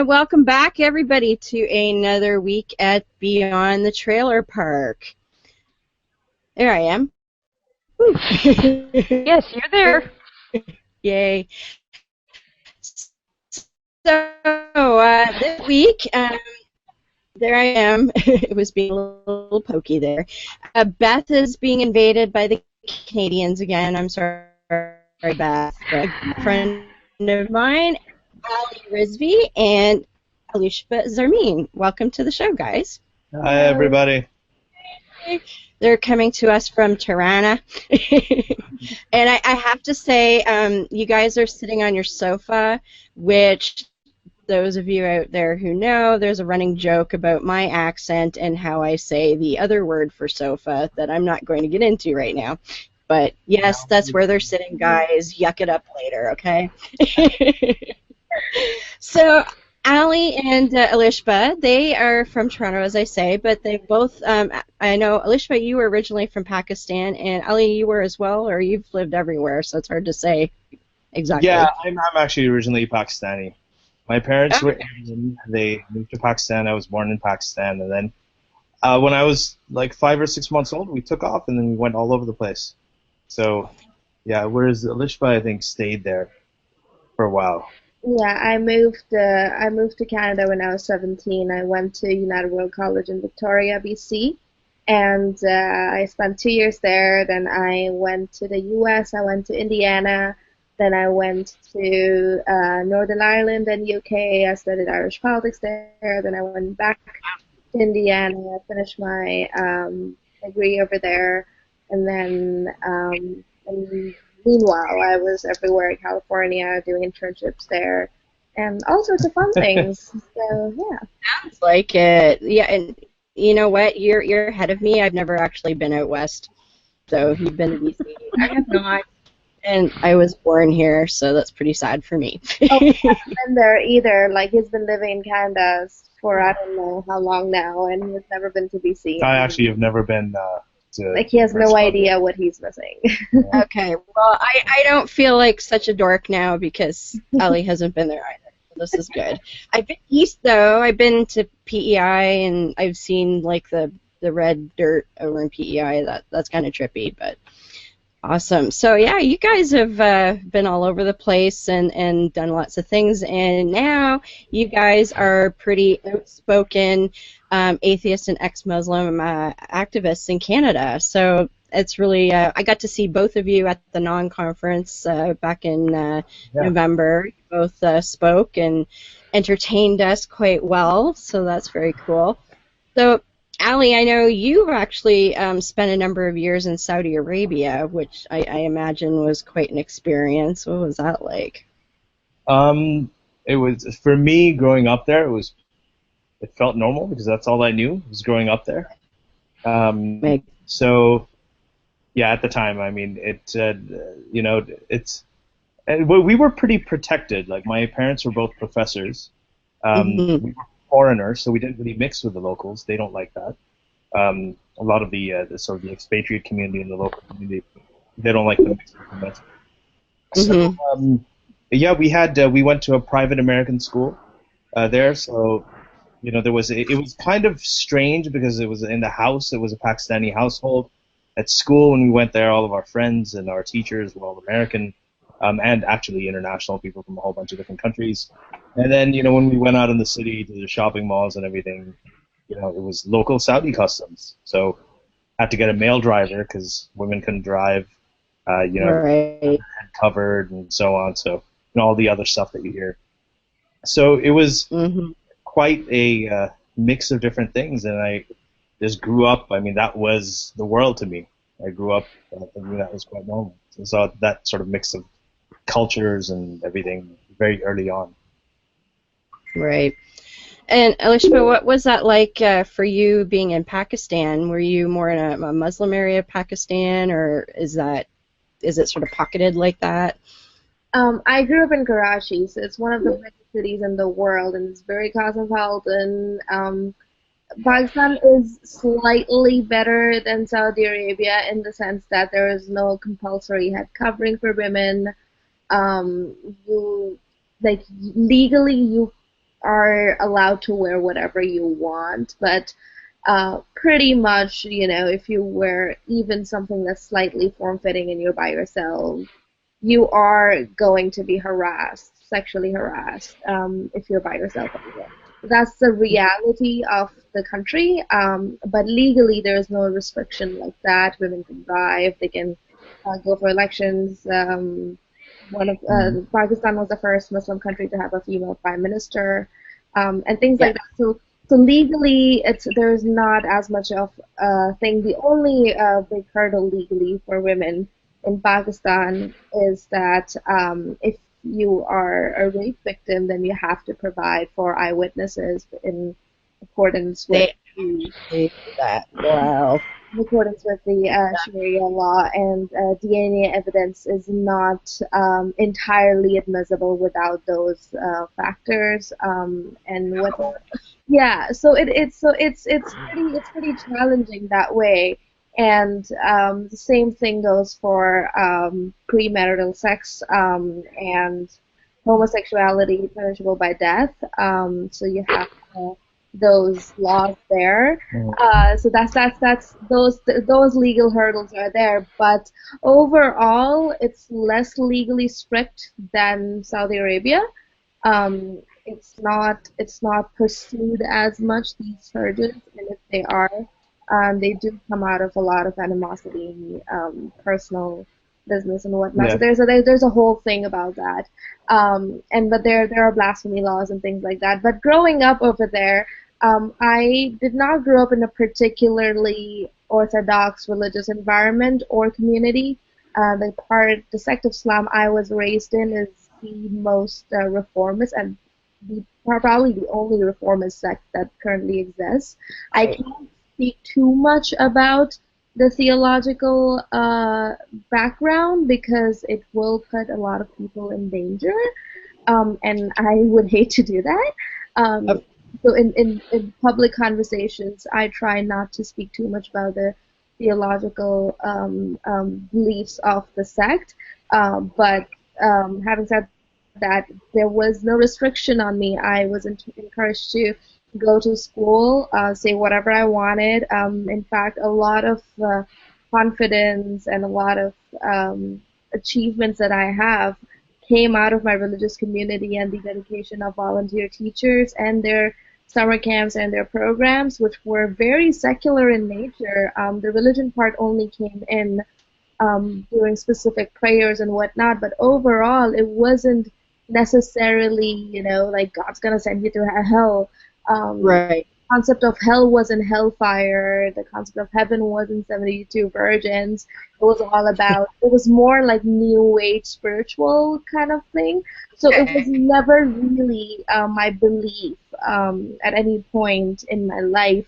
And welcome back, everybody, to another week at Beyond the Trailer Park. There I am. Woo. Yes, you're there. Yay. So, this week, there I am. It was being a little pokey there. Beth is being invaded by the Canadians again. I'm sorry, Beth. A friend of mine, Ali, Rizvi and Alishba Zarmeen. Welcome to the show, guys. Hi, everybody. They're coming to us from Tirana. And I have to say, you guys are sitting on your sofa, which those of you out there who know, there's a running joke about my accent and how I say the other word for sofa that I'm not going to get into right now. But yes, that's where they're sitting, guys. Yuck it up later, okay? So, Ali and Alishba, they are from Toronto, as I say, but they both, I know, Alishba, you were originally from Pakistan, and Ali, you were as well, or you've lived everywhere, so it's hard to say exactly. Yeah, I'm actually originally Pakistani. My parents were Indian. They moved to Pakistan. I was born in Pakistan, and then when I was like 5 or 6 months old, we took off, and then we went all over the place. So, yeah, whereas Alishba, I think, stayed there for a while. Yeah, I moved to Canada when I was 17. I went to United World College in Victoria, BC, and I spent 2 years there. Then I went to the U.S. I went to Indiana. Then I went to Northern Ireland and UK. I studied Irish politics there. Then I went back to Indiana. I finished my degree over there, and then meanwhile, I was everywhere in California doing internships there and all sorts of fun things. So, yeah. Sounds like it. Yeah, and you know what? You're ahead of me. I've never actually been out west. So you've been to BC. I have not. And I was born here, so that's pretty sad for me. Oh, he hasn't been there either. Like, he's been living in Canada for I don't know how long now, and he's never been to BC. I actually have never been like, he has no idea what he's missing. Yeah. Okay, well, I don't feel like such a dork now because Ali hasn't been there either. So this is good. I've been east, though. I've been to PEI, and I've seen, like, the red dirt over in PEI. That's kind of trippy, but awesome. So, yeah, you guys have been all over the place and done lots of things, and now you guys are pretty outspoken atheist and ex-Muslim activists in Canada. So it's really, I got to see both of you at the non-conference back in November. You both spoke and entertained us quite well, so that's very cool. So, Ali, I know you've actually spent a number of years in Saudi Arabia, which I imagine was quite an experience. What was that like? It was, for me, growing up there, it felt normal because that's all I knew was growing up there. So, yeah, at the time, I mean, we were pretty protected. Like, my parents were both professors. We were foreigners, so we didn't really mix with the locals. They don't like that. A lot of the sort of the expatriate community and the local community, they don't like the mix with them. So, yeah, we went to a private American school there, so. You know, it was kind of strange because it was in the house. It was a Pakistani household. At school, when we went there, all of our friends and our teachers were all American, and actually international people from a whole bunch of different countries. And then, you know, when we went out in the city to the shopping malls and everything, you know, it was local Saudi customs. So had to get a male driver because women couldn't drive, right. Covered and so on. So, you know, all the other stuff that you hear. So it was quite a mix of different things, and I just grew up. I mean, that was the world to me. I grew up thinking that was quite normal. So I saw that sort of mix of cultures and everything very early on. Right. And Alishba, what was that like for you being in Pakistan? Were you more in a Muslim area of Pakistan, or is it sort of pocketed like that? I grew up in Karachi, so it's one of the biggest cities in the world, and it's very cosmopolitan. Pakistan is slightly better than Saudi Arabia in the sense that there is no compulsory head covering for women. Legally, you are allowed to wear whatever you want, but pretty much, if you wear even something that's slightly form-fitting and you're by yourself, you are going to be harassed, sexually harassed, if you're by yourself anyway. That's the reality of the country, but legally there is no restriction like that. Women can drive, they can go for elections. Pakistan was the first Muslim country to have a female prime minister, and things like that. So legally, there's not as much of a thing. The only big hurdle legally for women in Pakistan is that if you are a rape victim, then you have to provide for eyewitnesses in accordance with that. Wow. In accordance with the Sharia law, and DNA evidence is not entirely admissible without those factors. And what? Yeah, so it's pretty challenging that way. And the same thing goes for premarital sex and homosexuality punishable by death. So you have those laws there. So that's those legal hurdles are there. But overall, it's less legally strict than Saudi Arabia. It's not pursued as much, these charges, and if they are, they do come out of a lot of animosity, personal business and whatnot. Yeah. So there's a whole thing about that. But there are blasphemy laws and things like that. But growing up over there, I did not grow up in a particularly orthodox religious environment or community. The sect of Islam I was raised in is the most reformist and probably the only reformist sect that currently exists. I can't speak too much about the theological background because it will put a lot of people in danger, and I would hate to do that. So in public conversations, I try not to speak too much about the theological beliefs of the sect. But having said that, there was no restriction on me. I was encouraged to go to school, say whatever I wanted. In fact, a lot of confidence and a lot of achievements that I have came out of my religious community and the dedication of volunteer teachers and their summer camps and their programs, which were very secular in nature. The religion part only came in during specific prayers and whatnot, but overall it wasn't necessarily, like God's gonna send you to hell. Right. The concept of hell wasn't hellfire. The concept of heaven wasn't 72 virgins. It was more like new age spiritual kind of thing. So it was never really my belief at any point in my life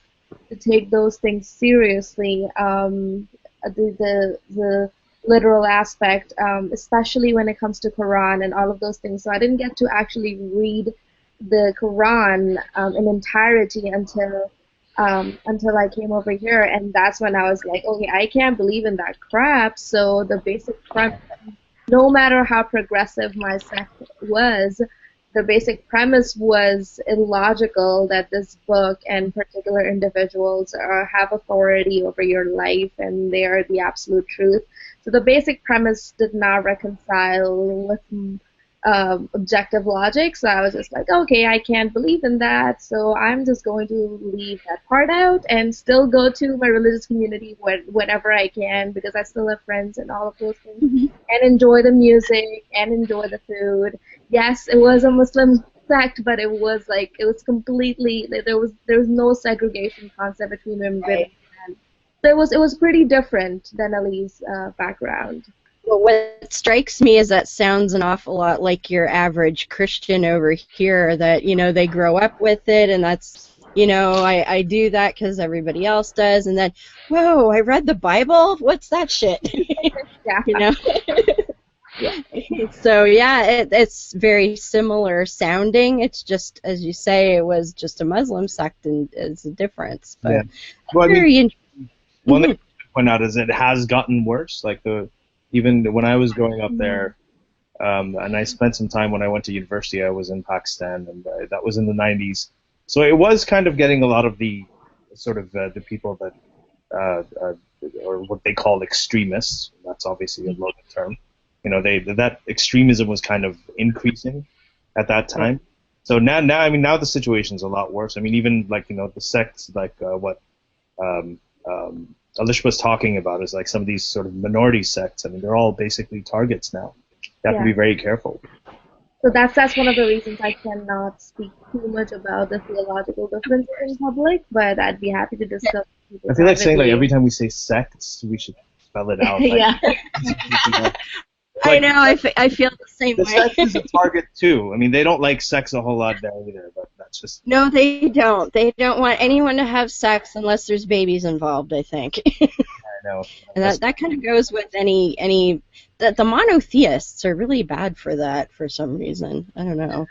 to take those things seriously. The literal aspect, especially when it comes to Quran and all of those things. So I didn't get to actually read the Quran in entirety until I came over here, and that's when I was like, okay, I can't believe in that crap. So the basic premise, no matter how progressive my sect was, the basic premise was illogical that this book and particular individuals have authority over your life and they are the absolute truth. So the basic premise did not reconcile with objective logic, so I was just like, okay, I can't believe in that, so I'm just going to leave that part out and still go to my religious community whenever I can, because I still have friends and all of those things, and enjoy the music and enjoy the food. Yes, it was a Muslim sect, but it was completely, there was no segregation concept between women and men. So it was pretty different than Ali's background. Well, what strikes me is that sounds an awful lot like your average Christian over here, that, they grow up with it, and that's, I do that because everybody else does, and then, whoa, I read the Bible? What's that shit? Yeah. Yeah. So, yeah, it's very similar sounding. It's just, as you say, it was just a Muslim sect, and it's a difference. But yeah. Well, very interesting. One thing to point out is it has gotten worse. Like even when I was growing up there, And I spent some time when I went to university. I was in Pakistan, and that was in the 90s. So it was kind of getting a lot of the sort of the people that, or what they call extremists. That's obviously a loaded term. That extremism was kind of increasing at that time. So now the situation's a lot worse. I mean, even like the sects like what Alishba was talking about is like some of these sort of minority sects. I mean, they're all basically targets now. You have to be very careful. So that's one of the reasons I cannot speak too much about the theological differences in public, but I'd be happy to discuss. I feel like saying like every time we say sects, we should spell it out. Yeah. I know. I feel the same way. The sex is a target too. I mean, they don't like sex a whole lot there either, but that's just. No, they don't. They don't want anyone to have sex unless there's babies involved, I think. I know. And that kind of goes with any. The monotheists are really bad for that for some reason. I don't know.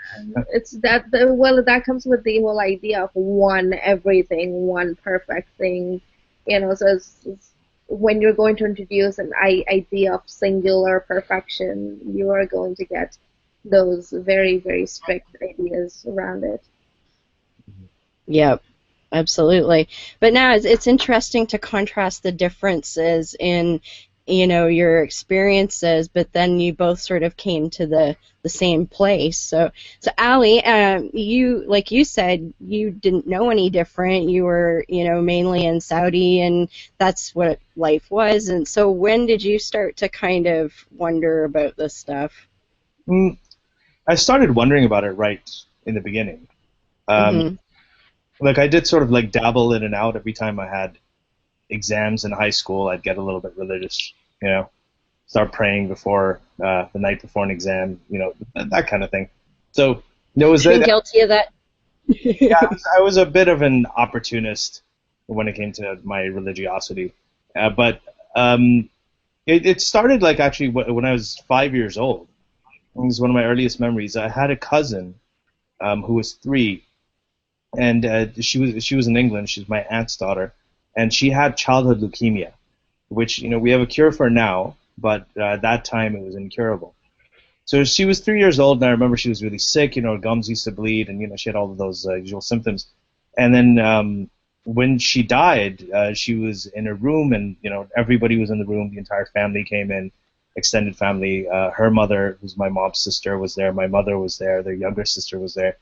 It's that comes with the whole idea of one everything, one perfect thing. So it's when you're going to introduce an idea of singular perfection, you are going to get those very, very strict ideas around it. Yep, absolutely. But now it's interesting to contrast the differences in your experiences, but then you both sort of came to the same place. So Ali, you, like you said, you didn't know any different. You were, mainly in Saudi, and that's what life was. And so when did you start to kind of wonder about this stuff? I started wondering about it right in the beginning. Like I did sort of like dabble in and out every time I had exams in high school. I'd get a little bit religious, start praying before the night before an exam, that kind of thing. So was been guilty of that. Yeah, I was a bit of an opportunist when it came to my religiosity, but it started like actually when I was 5 years old. It was one of my earliest memories. I had a cousin who was 3, and she was in England. She's my aunt's daughter. And she had childhood leukemia, which, we have a cure for now, but at that time it was incurable. So she was 3 years old, and I remember she was really sick, her gums used to bleed, and, she had all of those usual symptoms. And then when she died, she was in a room, and, everybody was in the room. The entire family came in, extended family. Her mother, who's my mom's sister, was there. My mother was there. Their younger sister was there.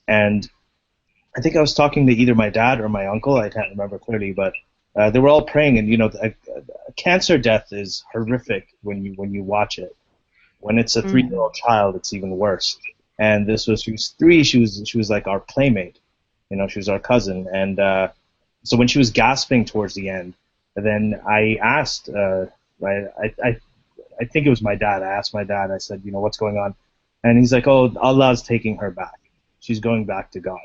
And I think I was talking to either my dad or my uncle. I can't remember clearly, but they were all praying. And a cancer death is horrific when you watch it. When it's a 3-year-old child, it's even worse. And she was 3. She was like our playmate. She was our cousin. And so when she was gasping towards the end, then I asked. I think it was my dad. I asked my dad. I said, what's going on? And he's like, oh, Allah's taking her back. She's going back to God.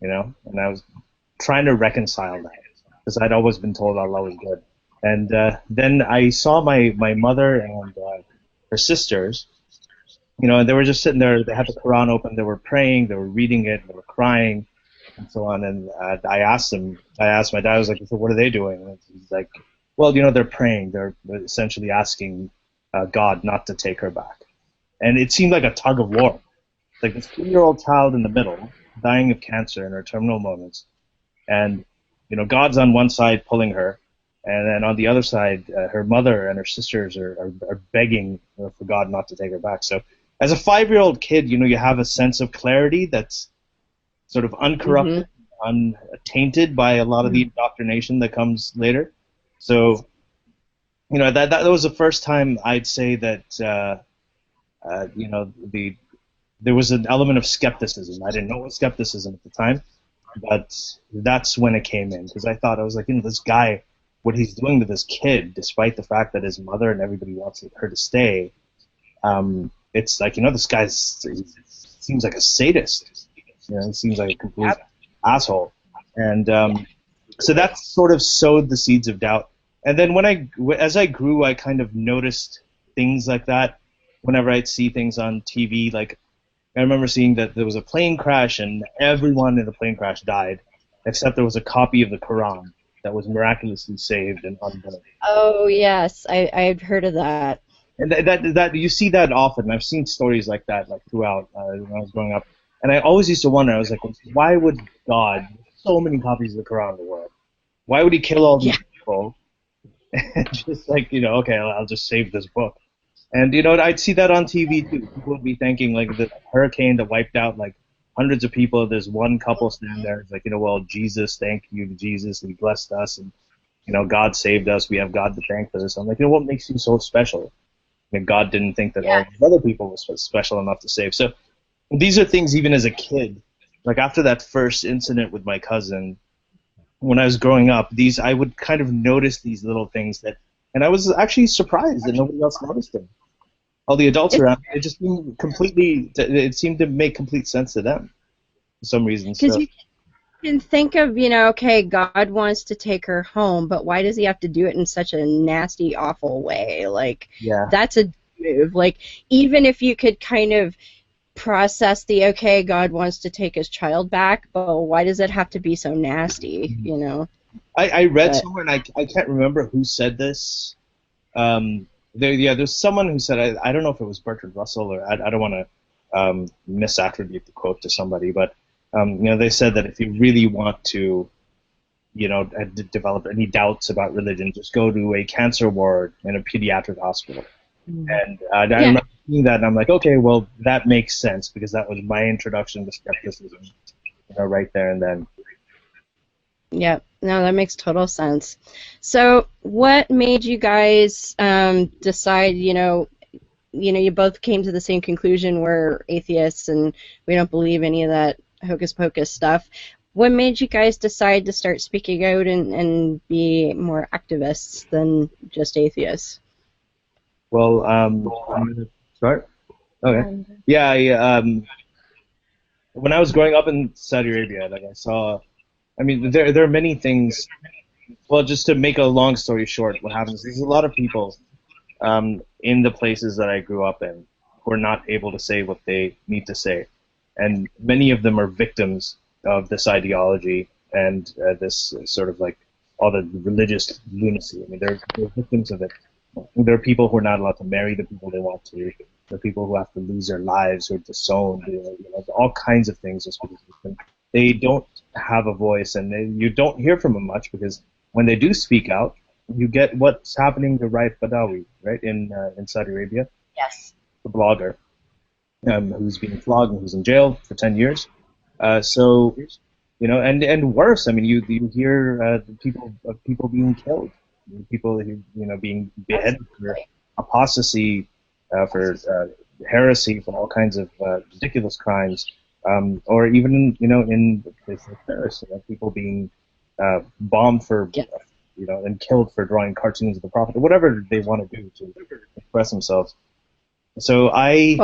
And I was trying to reconcile that because I'd always been told Allah was good. And then I saw my mother and her sisters, and they were just sitting there. They had the Quran open. They were praying. They were reading it. They were crying and so on. And I asked my dad, I was like, so what are they doing? And he's like, well, they're praying. They're essentially asking God not to take her back. And it seemed like a tug of war. Like this 3-year-old child in the middle, dying of cancer in her terminal moments, and God's on one side pulling her, and then on the other side her mother and her sisters are begging for God not to take her back. So as a 5-year-old kid, you have a sense of clarity that's sort of uncorrupted, untainted by a lot of the indoctrination that comes later. So that was the first time I'd say that there was an element of skepticism. I didn't know what skepticism at the time, but that's when it came in, because I was like, this guy, what he's doing to this kid, despite the fact that his mother and everybody wants her to stay, it's like, this guy seems like a sadist. He seems like a complete asshole. And so that sort of sowed the seeds of doubt. And then as I grew, I kind of noticed things like that whenever I'd see things on TV, like I remember seeing that there was a plane crash and everyone in the plane crash died, except there was a copy of the Quran that was miraculously saved and unburned. Oh, yes. I've heard of that. And that you see that often. I've seen stories like that like throughout when I was growing up, and I always used to wonder. I was like, why would God so many copies of the Quran in the world? Why would He kill all these people? And just like okay, I'll just save this book. And I'd see that on TV too. People would be thinking like the hurricane that wiped out like hundreds of people. There's one couple stand there. It's like well, Jesus, thank you, Jesus, He blessed us, and God saved us. We have God to thank for this. I'm like, what makes you so special? And God didn't think that all these other people were special enough to save. So these are things even as a kid. Like after that first incident with my cousin, when I was growing up, I would kind of notice these little things and I was actually surprised that nobody else noticed them. All the adults around, it seemed to make complete sense to them for some reason. So. And think of, okay, God wants to take her home, but why does He have to do it in such a nasty, awful way? Like, that's a move. Like, even if you could kind of process okay, God wants to take His child back, but why does it have to be so nasty, I read somewhere, and I can't remember who said this. There's someone who said, I don't know if it was Bertrand Russell, or I don't want to misattribute the quote to somebody, but they said that if you really want to, develop any doubts about religion, just go to a cancer ward in a pediatric hospital. And I remember seeing that, and I'm like, okay, well, that makes sense, because that was my introduction to skepticism, right there and then. Yeah, no, that makes total sense. So, what made you guys decide? You both came to the same conclusion. We're atheists, and we don't believe any of that hocus pocus stuff. What made you guys decide to start speaking out and be more activists than just atheists? Well, I'm going to start. Okay. Yeah, when I was growing up in Saudi Arabia, like I saw, there are many things. Well, just to make a long story short, what happens is there's a lot of people in the places that I grew up in who are not able to say what they need to say. And many of them are victims of this ideology and this sort of like all the religious lunacy. They're victims of it. There are people who are not allowed to marry the people they want to. There are people who have to lose their lives or disowned. All kinds of things just because they don't have a voice, and you don't hear from them much, because when they do speak out, you get what's happening to Raif Badawi, right, in Saudi Arabia. Yes. The blogger who's being flogged and who's in jail for 10 years. And worse. You hear people being killed. People being beheaded for apostasy, for heresy, for all kinds of ridiculous crimes, or even in places like Paris, people being bombed for and killed for drawing cartoons of the Prophet, or whatever they want to do to express themselves. So sorry,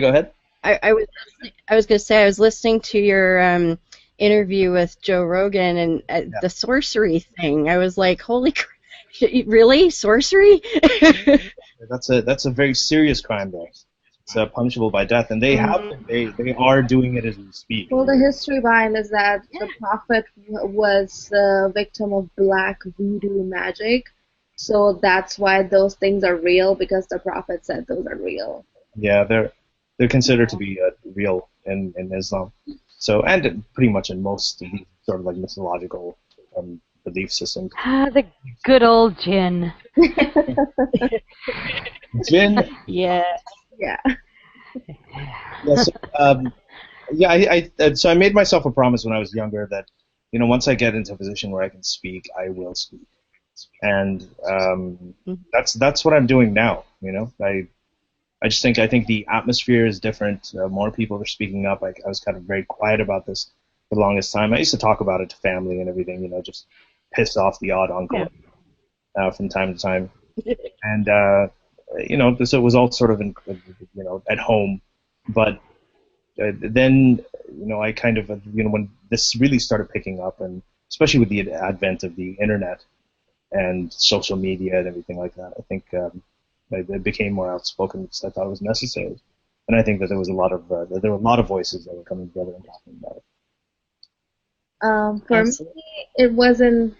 go ahead. I was going to say, I was listening to your interview with Joe Rogan, and the sorcery thing. I was like, holy crap, really? Sorcery? That's a very serious crime, though. It's punishable by death, and they are doing it as we speak. Well, the history behind is that the Prophet was the victim of black voodoo magic, so that's why those things are real, because the Prophet said those are real. Yeah, they're considered to be real in Islam. So, and pretty much in most of these sort of like mythological belief systems. The good old jinn. Jinn? Yeah. Yeah. So I made myself a promise when I was younger that, once I get into a position where I can speak, I will speak. And that's what I'm doing now, I think the atmosphere is different. More people are speaking up. I was kind of very quiet about this for the longest time. I used to talk about it to family and everything, just piss off the odd uncle from time to time. And, so it was all sort of, at home. But then, I kind of, when this really started picking up, and especially with the advent of the internet and social media and everything like that, I think it became more outspoken because I thought it was necessary. And I think that there were a lot of voices that were coming together and talking about it. For me, it wasn't.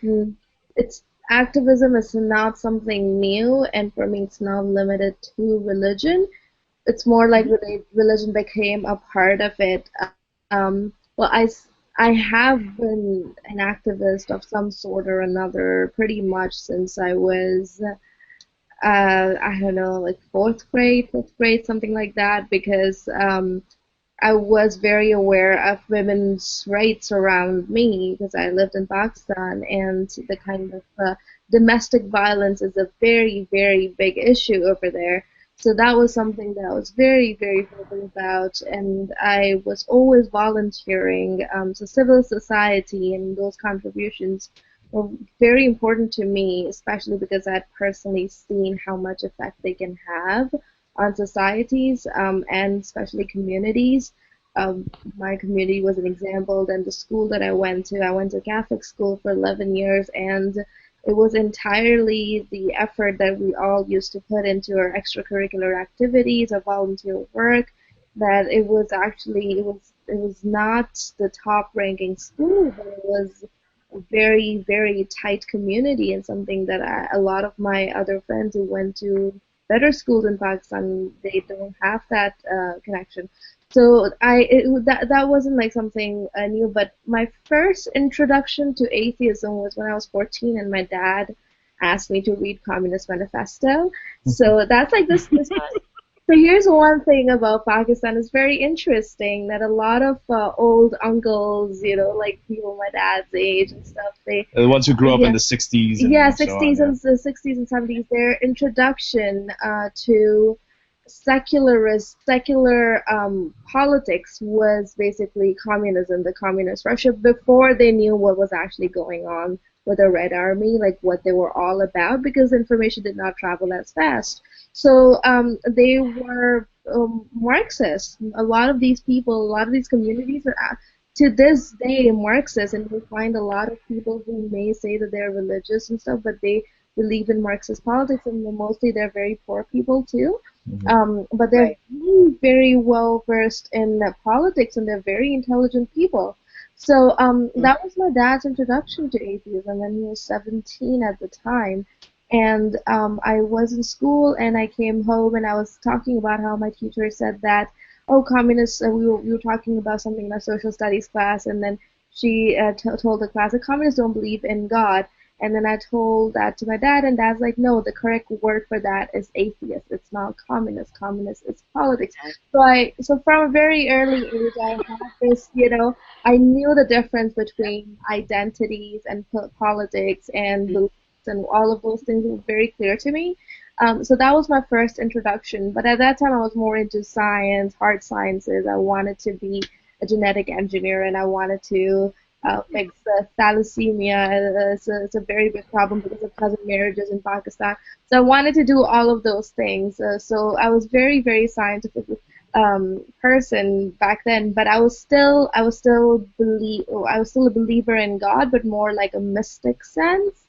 activism is not something new, and for me, it's not limited to religion. It's more like religion became a part of it. Well, I have been an activist of some sort or another pretty much since I was, I don't know, like fourth grade, fifth grade, something like that, because I was very aware of women's rights around me because I lived in Pakistan, and the kind of domestic violence is a very, very big issue over there. So that was something that I was very, very vocal about, and I was always volunteering. So civil society and those contributions were very important to me, especially because I'd personally seen how much effect they can have on societies and especially communities. My community was an example. Then the school that I went to Catholic school for 11 years, and it was entirely the effort that we all used to put into our extracurricular activities, our volunteer work, that it was not the top ranking school, but it was a very, very tight community, and something that a lot of my other friends who went to better schools in Pakistan, they don't have that connection. So that wasn't like something new, but my first introduction to atheism was when I was 14, and my dad asked me to read Communist Manifesto. So that's like this. So here's one thing about Pakistan. It's very interesting that a lot of old uncles, you know, like people my dad's age and stuff, the ones who grew up yeah, in the 60s and yeah, so 60s on, and the 60s and 70s, their introduction to secular politics was basically communism, the communist Russia, before they knew what was actually going on with the Red Army, like what they were all about, because information did not travel as fast. So they were Marxists. A lot of these people, a lot of these communities are to this day Marxist, and we find a lot of people who may say that they're religious and stuff, but they believe in Marxist politics, and mostly they're very poor people too. But they're very, very well versed in politics, and they're very intelligent people. So that was my dad's introduction to atheism, and he was 17 at the time. And I was in school, and I came home, and I was talking about how my teacher said that, oh, communists, we were talking about something in a social studies class, and then she told the class that communists don't believe in God. And then I told that to my dad, and dad's like, no, the correct word for that is atheist. It's not communist. Communist is politics. So from a very early age, I had this, you know, I knew the difference between identities and politics and beliefs, and all of those things were very clear to me. So that was my first introduction. But at that time, I was more into science, hard sciences. I wanted to be a genetic engineer, and I wanted to fix thalassemia. It's a very big problem because of cousin marriages in Pakistan. So I wanted to do all of those things. So I was very, very scientific person back then. But I was still a believer in God, but more like a mystic sense,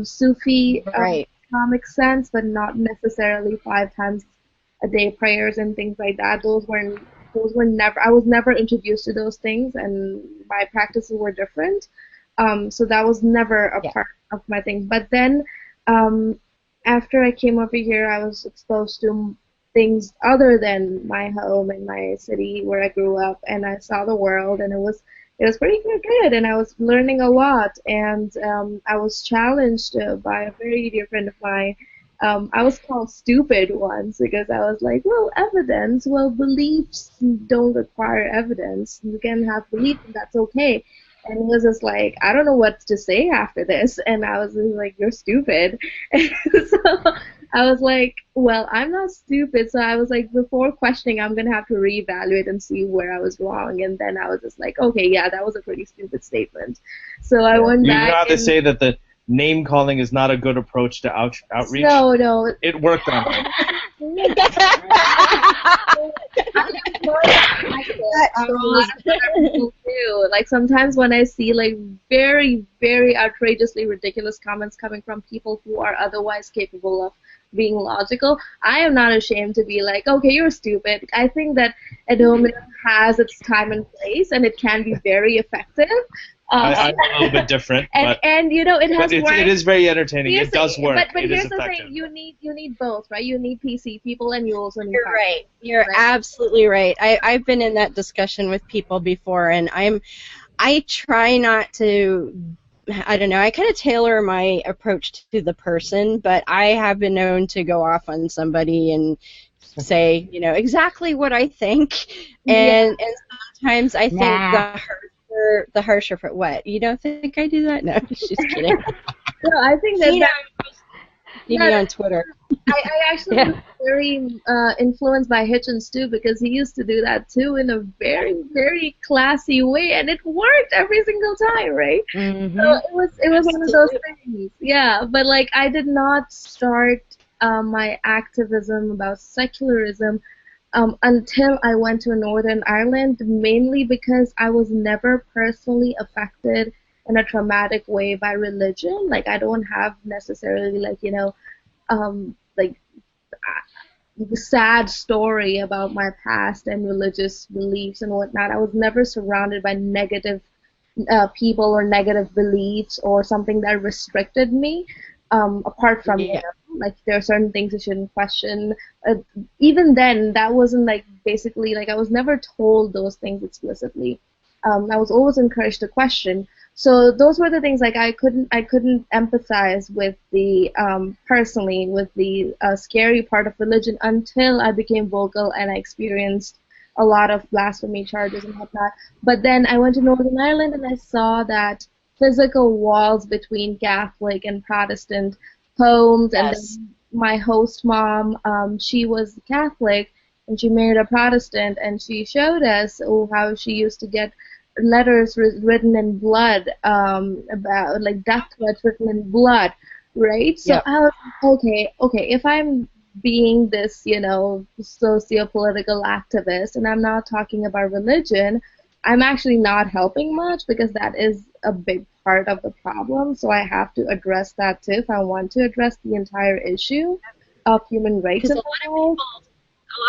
Sufi Islamic sense, but not necessarily 5 times a day prayers and things like that. Those were never, I was never introduced to those things, and my practices were different. So that was never a part of my thing. But then after I came over here, I was exposed to things other than my home and my city where I grew up, and I saw the world, and it was pretty good, and I was learning a lot, and I was challenged by a very dear friend of mine. I was called stupid once because I was like, well, evidence. Well, beliefs don't require evidence. You can have belief, and that's okay. And he was just like, I don't know what to say after this. And I was like, you're stupid. And so I was like, well, I'm not stupid. So I was like, before questioning, I'm going to have to reevaluate and see where I was wrong. And then I was just like, okay, yeah, that was a pretty stupid statement. So I went back. You know how they say that the name calling is not a good approach to outreach? No. It worked on me. Like sometimes when I see like very, very outrageously ridiculous comments coming from people who are otherwise capable of being logical. I am not ashamed to be like, okay, you're stupid. I think that annulment has its time and place, and it can be very effective. I'm a little bit different, and you know, it has it is very entertaining. Here's it does work. But it here's is the thing: you need both, right? You need PC people, and you also need. You're right. You're absolutely right. I've been in that discussion with people before, and I try not to. I don't know. I kind of tailor my approach to the person, but I have been known to go off on somebody and say, you know, exactly what I think, and sometimes I think the harsher for what? You don't think I do that? No, she's kidding. No, I think that. See me on Twitter. I actually was very influenced by Hitchens too, because he used to do that too in a very, very classy way, and it worked every single time, right? Mm-hmm. So it was one of those things. Yeah, but like I did not start my activism about secularism until I went to Northern Ireland, mainly because I was never personally affected in a traumatic way by religion. Like I don't have necessarily like, you know, like the sad story about my past and religious beliefs and whatnot. I was never surrounded by negative people or negative beliefs or something that restricted me. Apart from you know, like there are certain things you shouldn't question. Even then, that wasn't like basically like I was never told those things explicitly. I was always encouraged to question. So those were the things like I couldn't empathize with the personally with the scary part of religion until I became vocal and I experienced a lot of blasphemy charges and whatnot. But then I went to Northern Ireland and I saw that physical walls between Catholic and Protestant homes. And then my host mom, she was Catholic and she married a Protestant, and she showed us how she used to get letters written in blood, about like death threats written in blood, right? So I was okay, if I'm being this, you know, socio-political activist and I'm not talking about religion, I'm actually not helping much, because that is a big part of the problem. So I have to address that too if I want to address the entire issue of human rights. A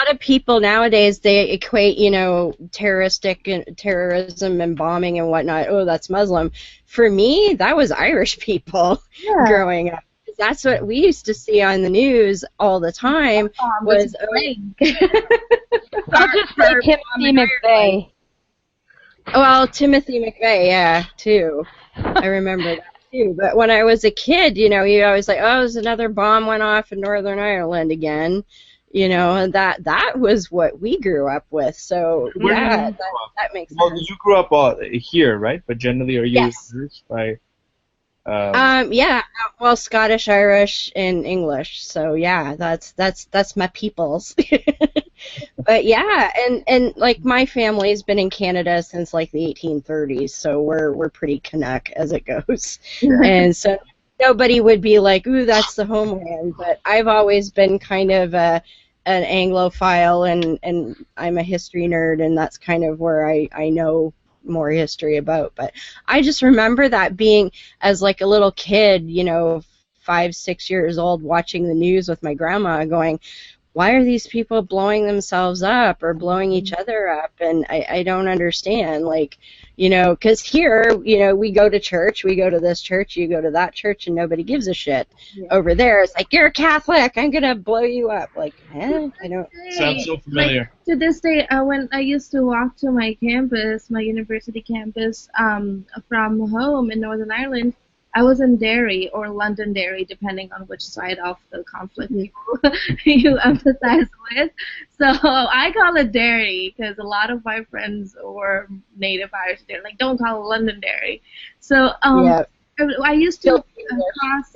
lot of people nowadays, they equate, you know, terrorism and bombing and whatnot. Oh, that's Muslim. For me, that was Irish people growing up. That's what we used to see on the news all the time. I'll just say Timothy McVeigh. Well, Timothy McVeigh, yeah, too. I remember that too. But when I was a kid, you know, you always like, oh, there's another bomb went off in Northern Ireland again. You know, that was what we grew up with. So that makes sense. Well, you grew up here, right? But generally, are you Irish by? Yeah. Well, Scottish, Irish, and English. So yeah, that's my peoples. But yeah, and like my family's been in Canada since like the 1830s, so we're pretty Canuck as it goes, and so nobody would be like, ooh, that's the homeland. But I've always been kind of an Anglophile, and I'm a history nerd, and that's kind of where I know more history about. But I just remember that being as like a little kid, you know, 5, 6 years old, watching the news with my grandma, going, why are these people blowing themselves up or blowing each other up? And I don't understand, like, you know, because here, you know, we go to church, we go to this church, you go to that church, and nobody gives a shit. Over there, it's like, you're a Catholic, I'm going to blow you up. Like, I don't... Sounds so familiar. Like, to this day, when I used to walk to my campus, my university campus, from home in Northern Ireland, I was in Derry or Londonderry, depending on which side of the conflict you emphasize with. So I call it Derry because a lot of my friends were native Irish. They're like, don't call it Londonderry. So I used to cross.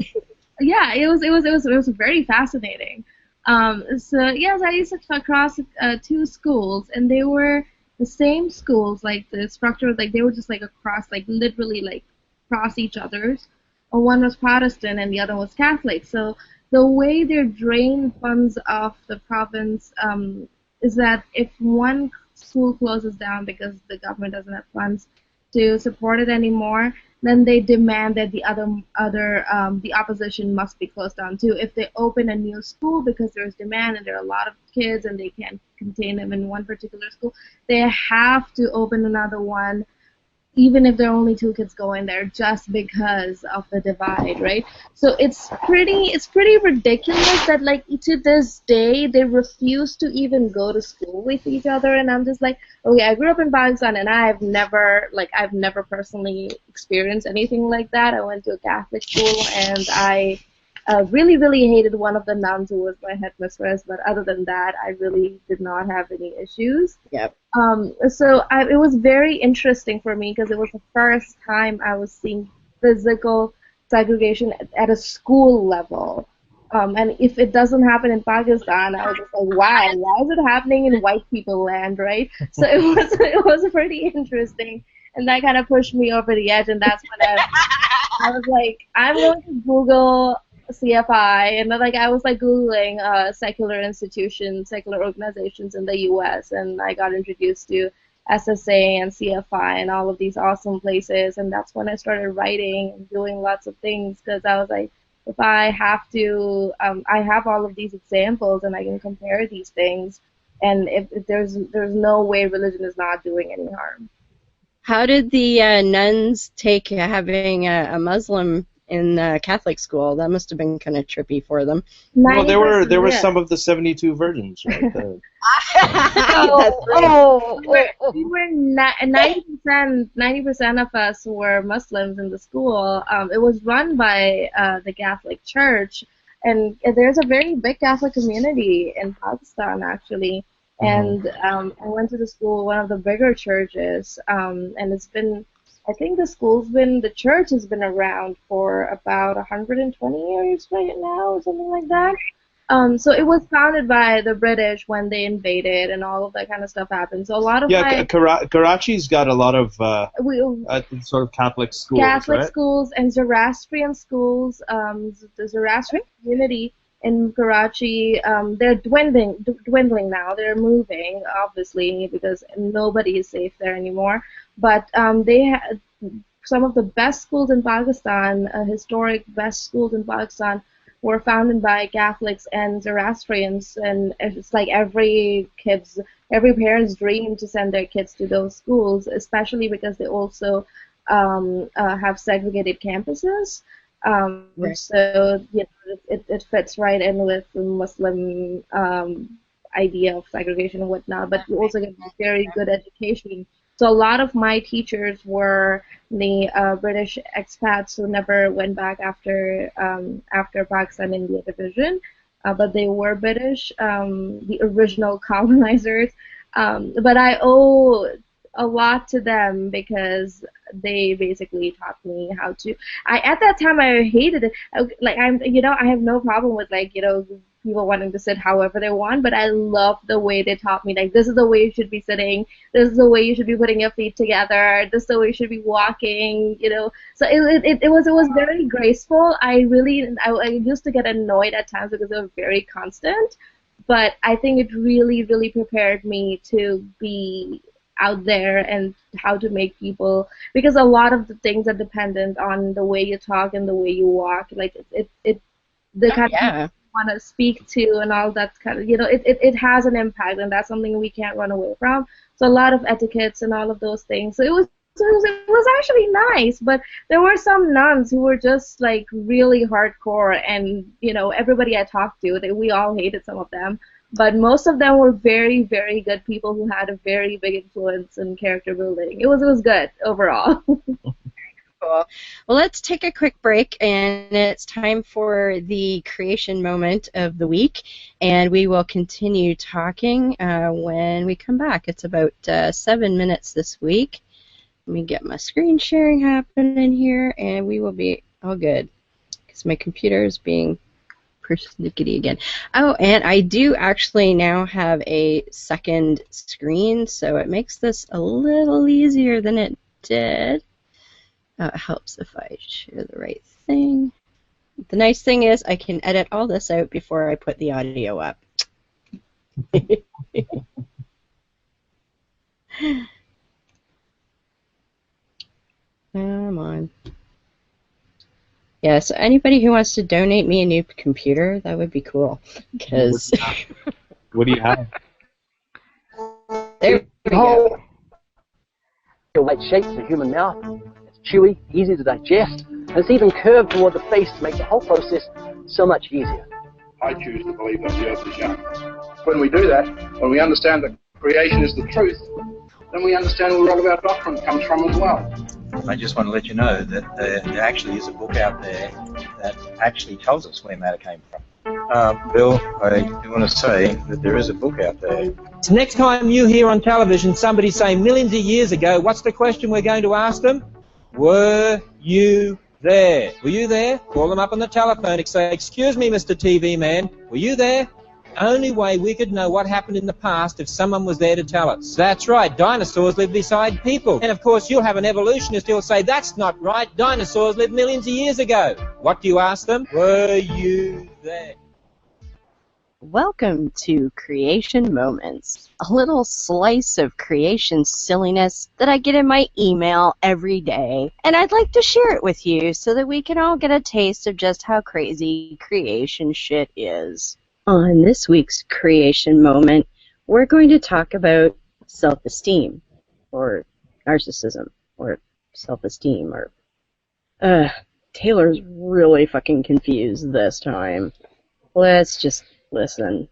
Yeah, it was very fascinating. So yes, I used to cross 2 schools, and they were the same schools. Like the structure, like they were just like across, like literally like cross each other's. One was Protestant and the other was Catholic. So the way they drain funds off the province is that if one school closes down because the government doesn't have funds to support it anymore, then they demand that the the opposition must be closed down too. If they open a new school because there's demand and there are a lot of kids and they can't contain them in one particular school, they have to open another one even if there are only two kids going there, just because of the divide, right? So it's pretty ridiculous that like to this day they refuse to even go to school with each other, and I'm just like, okay, I grew up in Pakistan and I've never personally experienced anything like that. I went to a Catholic school and I really, really hated one of the nuns who was my headmistress, but other than that, I really did not have any issues. Yep. It was very interesting for me because it was the first time I was seeing physical segregation at a school level. And if it doesn't happen in Pakistan, I was just like, why? Why is it happening in white people land, right? So it was pretty interesting, and that kind of pushed me over the edge, and that's when I was like, I'm going to Google CFI, and then, like I was like Googling secular institutions, secular organizations in the U.S., and I got introduced to SSA and CFI and all of these awesome places, and that's when I started writing and doing lots of things because I was like, if I have to, I have all of these examples and I can compare these things, and if there's no way religion is not doing any harm. How did the nuns take having a Muslim in Catholic school? That must have been kind of trippy for them. Well, there were some of the 72 virgins, right? We were 90% of us were Muslims in the school. It was run by the Catholic Church, and there's a very big Catholic community in Pakistan, actually. And I went to the school, one of the bigger churches, and I think the church has been around for about 120 years right now, or something like that. So it was founded by the British when they invaded, and all of that kind of stuff happened. So a lot of Karachi's got a lot of sort of Catholic schools, Catholic right? schools and Zoroastrian schools. The Zoroastrian community in Karachi, they're dwindling now. They're moving, obviously, because nobody is safe there anymore. But they had some of the best schools in Pakistan, historic best schools in Pakistan, were founded by Catholics and Zoroastrians, and it's like every parent's dream to send their kids to those schools, especially because they also have segregated campuses. Right. So it fits right in with the Muslim idea of segregation and whatnot, but you also get very good education. So a lot of my teachers were the British expats who never went back after Pakistan-India division, but they were British, the original colonizers. But I owe a lot to them because they basically taught me how to. At that time I hated it. I have no problem with people wanting to sit however they want, but I love the way they taught me. Like, this is the way you should be sitting. This is the way you should be putting your feet together. This is the way you should be walking. So it was very graceful. I used to get annoyed at times because they were very constant, but I think it really, really prepared me to be out there and how to make people, because a lot of the things are dependent on the way you talk and the way you walk. Like the kind of people you want to speak to and all that kind of, it has an impact, and that's something we can't run away from. So a lot of etiquettes and all of those things. So it was actually nice, but there were some nuns who were just like really hardcore, and everybody I talked to, we all hated some of them. But most of them were very, very good people who had a very big influence in character building. It was good overall. Cool. Well, let's take a quick break, and it's time for the creation moment of the week, and we will continue talking when we come back. It's about 7 minutes this week. Let me get my screen sharing happening here, and we will be all good because my computer is being persnickety again. Oh, and I do actually now have a second screen, so it makes this a little easier than it did. It helps if I share the right thing. The nice thing is I can edit all this out before I put the audio up. Come on. Yeah, so anybody who wants to donate me a new computer, that would be cool. Because What do you have? there we go. The weight shapes the human mouth. It's chewy, easy to digest, and it's even curved toward the face to make the whole process so much easier. I choose to believe that the earth is young. When we do that, when we understand that creation is the truth, then we understand where all of our doctrine comes from as well. I just want to let you know that there actually is a book out there that actually tells us where matter came from. Bill, I do want to say that there is a book out there. So next time you hear on television somebody say millions of years ago, what's the question we're going to ask them? Were you there? Were you there? Call them up on the telephone and say, excuse me, Mr. TV man, were you there? Only way we could know what happened in the past if someone was there to tell us. That's right, dinosaurs lived beside people. And of course you'll have an evolutionist who'll say, that's not right, dinosaurs lived millions of years ago. What do you ask them? Were you there? Welcome to Creation Moments, a little slice of creation silliness that I get in my email every day, and I'd like to share it with you so that we can all get a taste of just how crazy creation shit is. On this week's Creation Moment, we're going to talk about self-esteem, or narcissism, or self-esteem, or... Taylor's really fucking confused this time. Let's just listen.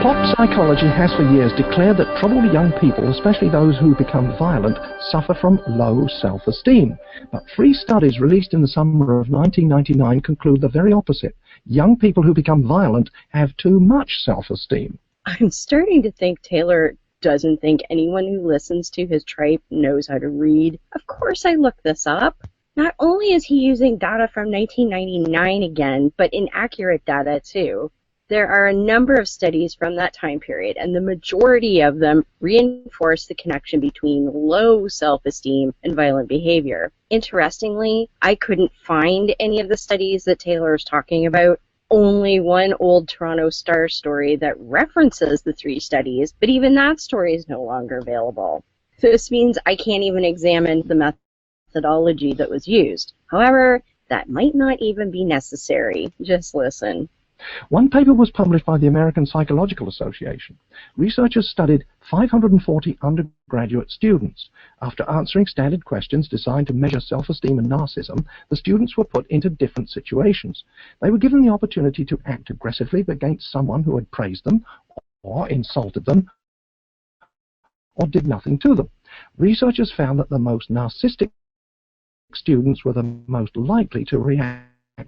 Pop psychology has for years declared that troubled young people, especially those who become violent, suffer from low self-esteem. But 3 studies released in the summer of 1999 conclude the very opposite. Young people who become violent have too much self-esteem. I'm starting to think Taylor doesn't think anyone who listens to his tripe knows how to read. Of course I looked this up. Not only is he using data from 1999 again, but inaccurate data too. There are a number of studies from that time period, and the majority of them reinforce the connection between low self-esteem and violent behavior. Interestingly, I couldn't find any of the studies that Taylor is talking about. Only one old Toronto Star story that references the 3 studies, but even that story is no longer available. This means I can't even examine the methodology that was used. However, that might not even be necessary. Just listen. One paper was published by the American Psychological Association. Researchers studied 540 undergraduate students. After answering standard questions designed to measure self-esteem and narcissism, the students were put into different situations. They were given the opportunity to act aggressively against someone who had praised them, or insulted them, or did nothing to them. Researchers found that the most narcissistic students were the most likely to react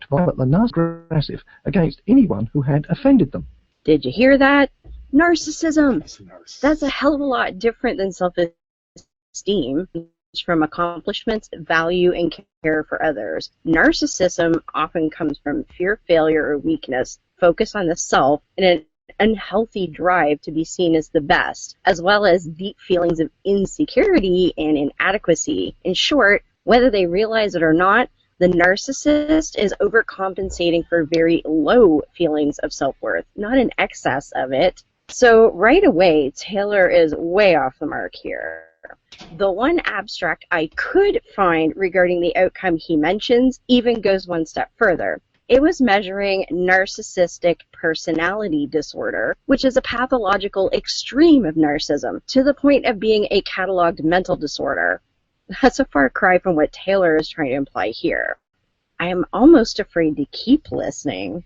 violently and aggressive against anyone who had offended them. Did you hear that? Narcissism. That's a hell of a lot different than self-esteem. It's from accomplishments, value, and care for others. Narcissism often comes from fear, failure, or weakness, focus on the self, and an unhealthy drive to be seen as the best, as well as deep feelings of insecurity and inadequacy. In short, whether they realize it or not, the narcissist is overcompensating for very low feelings of self-worth, not an excess of it. So right away, Taylor is way off the mark here. The one abstract I could find regarding the outcome he mentions even goes one step further. It was measuring narcissistic personality disorder, which is a pathological extreme of narcissism, to the point of being a cataloged mental disorder. That's a far cry from what Taylor is trying to imply here. I am almost afraid to keep listening.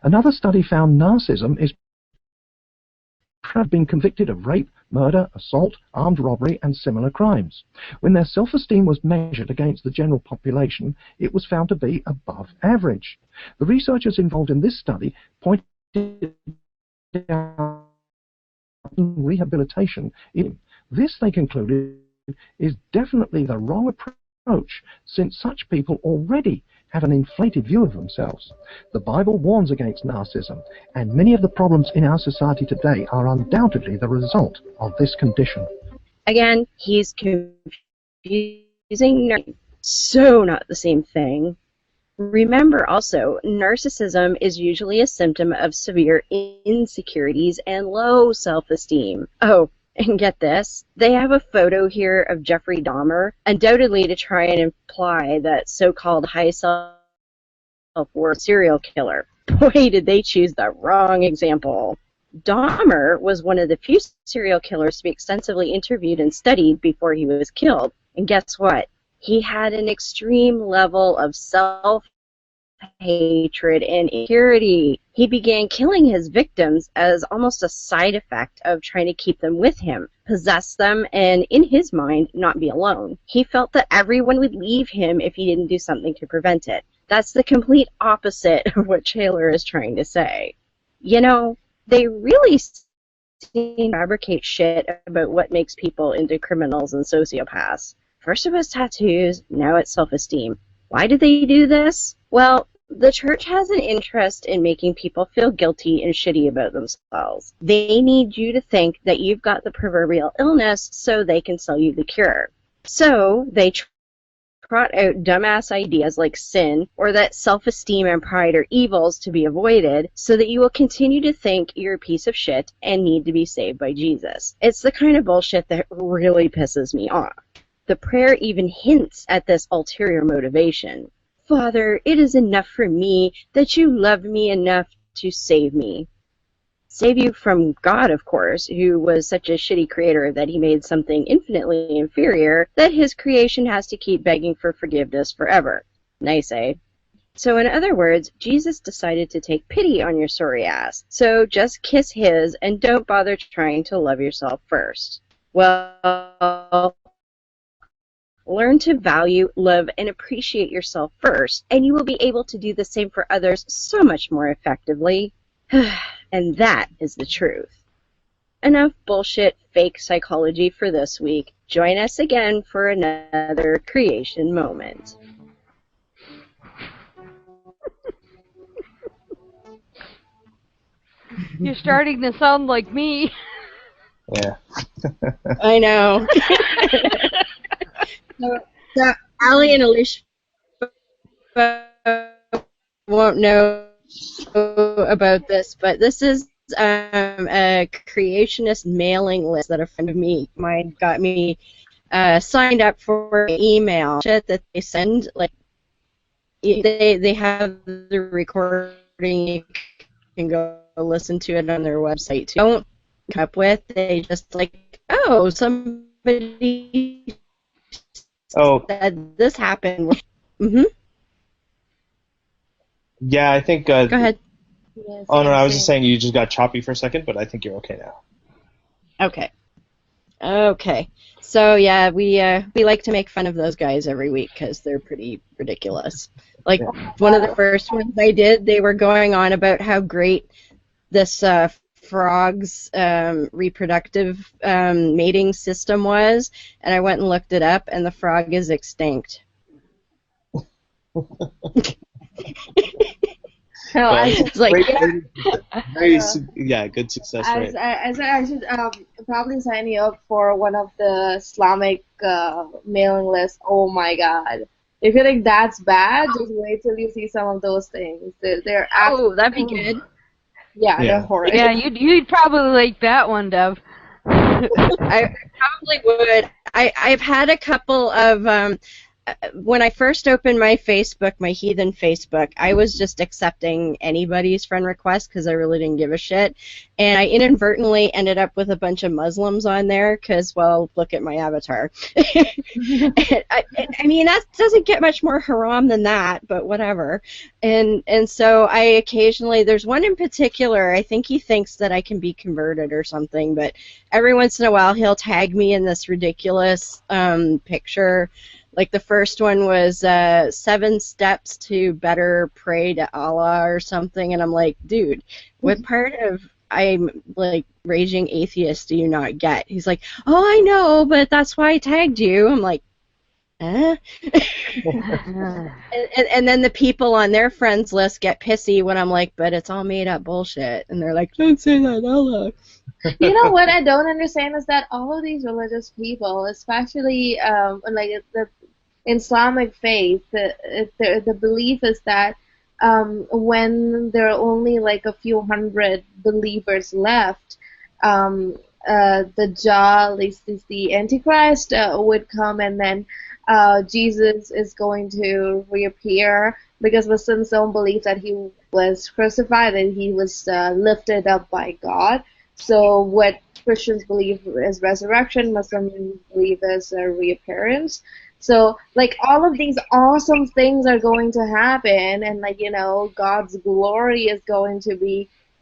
Another study found narcissism is have been convicted of rape, murder, assault, armed robbery, and similar crimes. When their self-esteem was measured against the general population, it was found to be above average. The researchers involved in this study pointed out rehabilitation. This, they concluded, is definitely the wrong approach, since such people already have an inflated view of themselves. The Bible warns against narcissism, and many of the problems in our society today are undoubtedly the result of this condition. Again, he's confusing. So not the same thing. Remember also, narcissism is usually a symptom of severe insecurities and low self-esteem. Oh, and get this, they have a photo here of Jeffrey Dahmer, undoubtedly to try and imply that so-called high were a serial killer. Boy, did they choose the wrong example. Dahmer was one of the few serial killers to be extensively interviewed and studied before he was killed. And guess what? He had an extreme level of self-hatred and impurity. He began killing his victims as almost a side effect of trying to keep them with him, possess them, and in his mind, not be alone. He felt that everyone would leave him if he didn't do something to prevent it. That's the complete opposite of what Taylor is trying to say. You know, they really seem to fabricate shit about what makes people into criminals and sociopaths. First it was tattoos, now it's self-esteem. Why do they do this? Well, the church has an interest in making people feel guilty and shitty about themselves. They need you to think that you've got the proverbial illness so they can sell you the cure. So they trot out dumbass ideas like sin or that self-esteem and pride are evils to be avoided so that you will continue to think you're a piece of shit and need to be saved by Jesus. It's the kind of bullshit that really pisses me off. The prayer even hints at this ulterior motivation. Father, it is enough for me that you love me enough to save me. Save you from God, of course, who was such a shitty creator that he made something infinitely inferior that his creation has to keep begging for forgiveness forever. Nice, eh? So in other words, Jesus decided to take pity on your sorry ass. So just kiss his and don't bother trying to love yourself first. Well, learn to value, love, and appreciate yourself first, and you will be able to do the same for others so much more effectively. And that is the truth. Enough bullshit fake psychology for this week. Join us again for another creation moment. You're starting to sound like me. Yeah. I know. So Ali and Alishba won't know about this, but this is a creationist mailing list that a friend of mine got me signed up for an email shit that they send. Like they have the recording, you can go listen to it on their website too. Don't come up with, they just like, oh, somebody said this happened. Mm-hmm. Yeah, I think. Go ahead. Yes, Oh no, I was yes. just saying you just got choppy for a second, but I think you're okay now. Okay. So yeah, we like to make fun of those guys every week because they're pretty ridiculous. Like one of the first ones I did, they were going on about how great this frog's reproductive mating system was, and I went and looked it up, and the frog is extinct. No, It's like, good success rate. I should probably sign you up for one of the Islamic mailing lists. Oh my God. If you think that's bad, just wait till you see some of those things. They're that'd be good. Yeah, they're horrible. Yeah, you'd probably like that one, Dev. I probably would. I've had a couple of when I first opened my Facebook, my heathen Facebook, I was just accepting anybody's friend request because I really didn't give a shit. And I inadvertently ended up with a bunch of Muslims on there because, well, look at my avatar. I mean, that doesn't get much more haram than that, but whatever. And so I occasionally, there's one in particular, I think he thinks that I can be converted or something, but every once in a while he'll tag me in this ridiculous picture. Like the first one was 7 steps to better pray to Allah or something, and I'm like, dude, what part of I'm like raging atheist do you not get? He's like, oh, I know, but that's why I tagged you. I'm like, eh? and then the people on their friends list get pissy when I'm like, but it's all made up bullshit, and they're like, don't say that, Allah. You know what I don't understand is that all of these religious people, especially like the Islamic faith, the belief is that when there are only like a few hundred believers left, the Dajjal, the Antichrist, would come, and then Jesus is going to reappear because Muslims don't believe that he was crucified and he was lifted up by God. So what Christians believe is resurrection, Muslims believe is a reappearance. So, like, all of these awesome things are going to happen, and, like, you know, God's glory is going to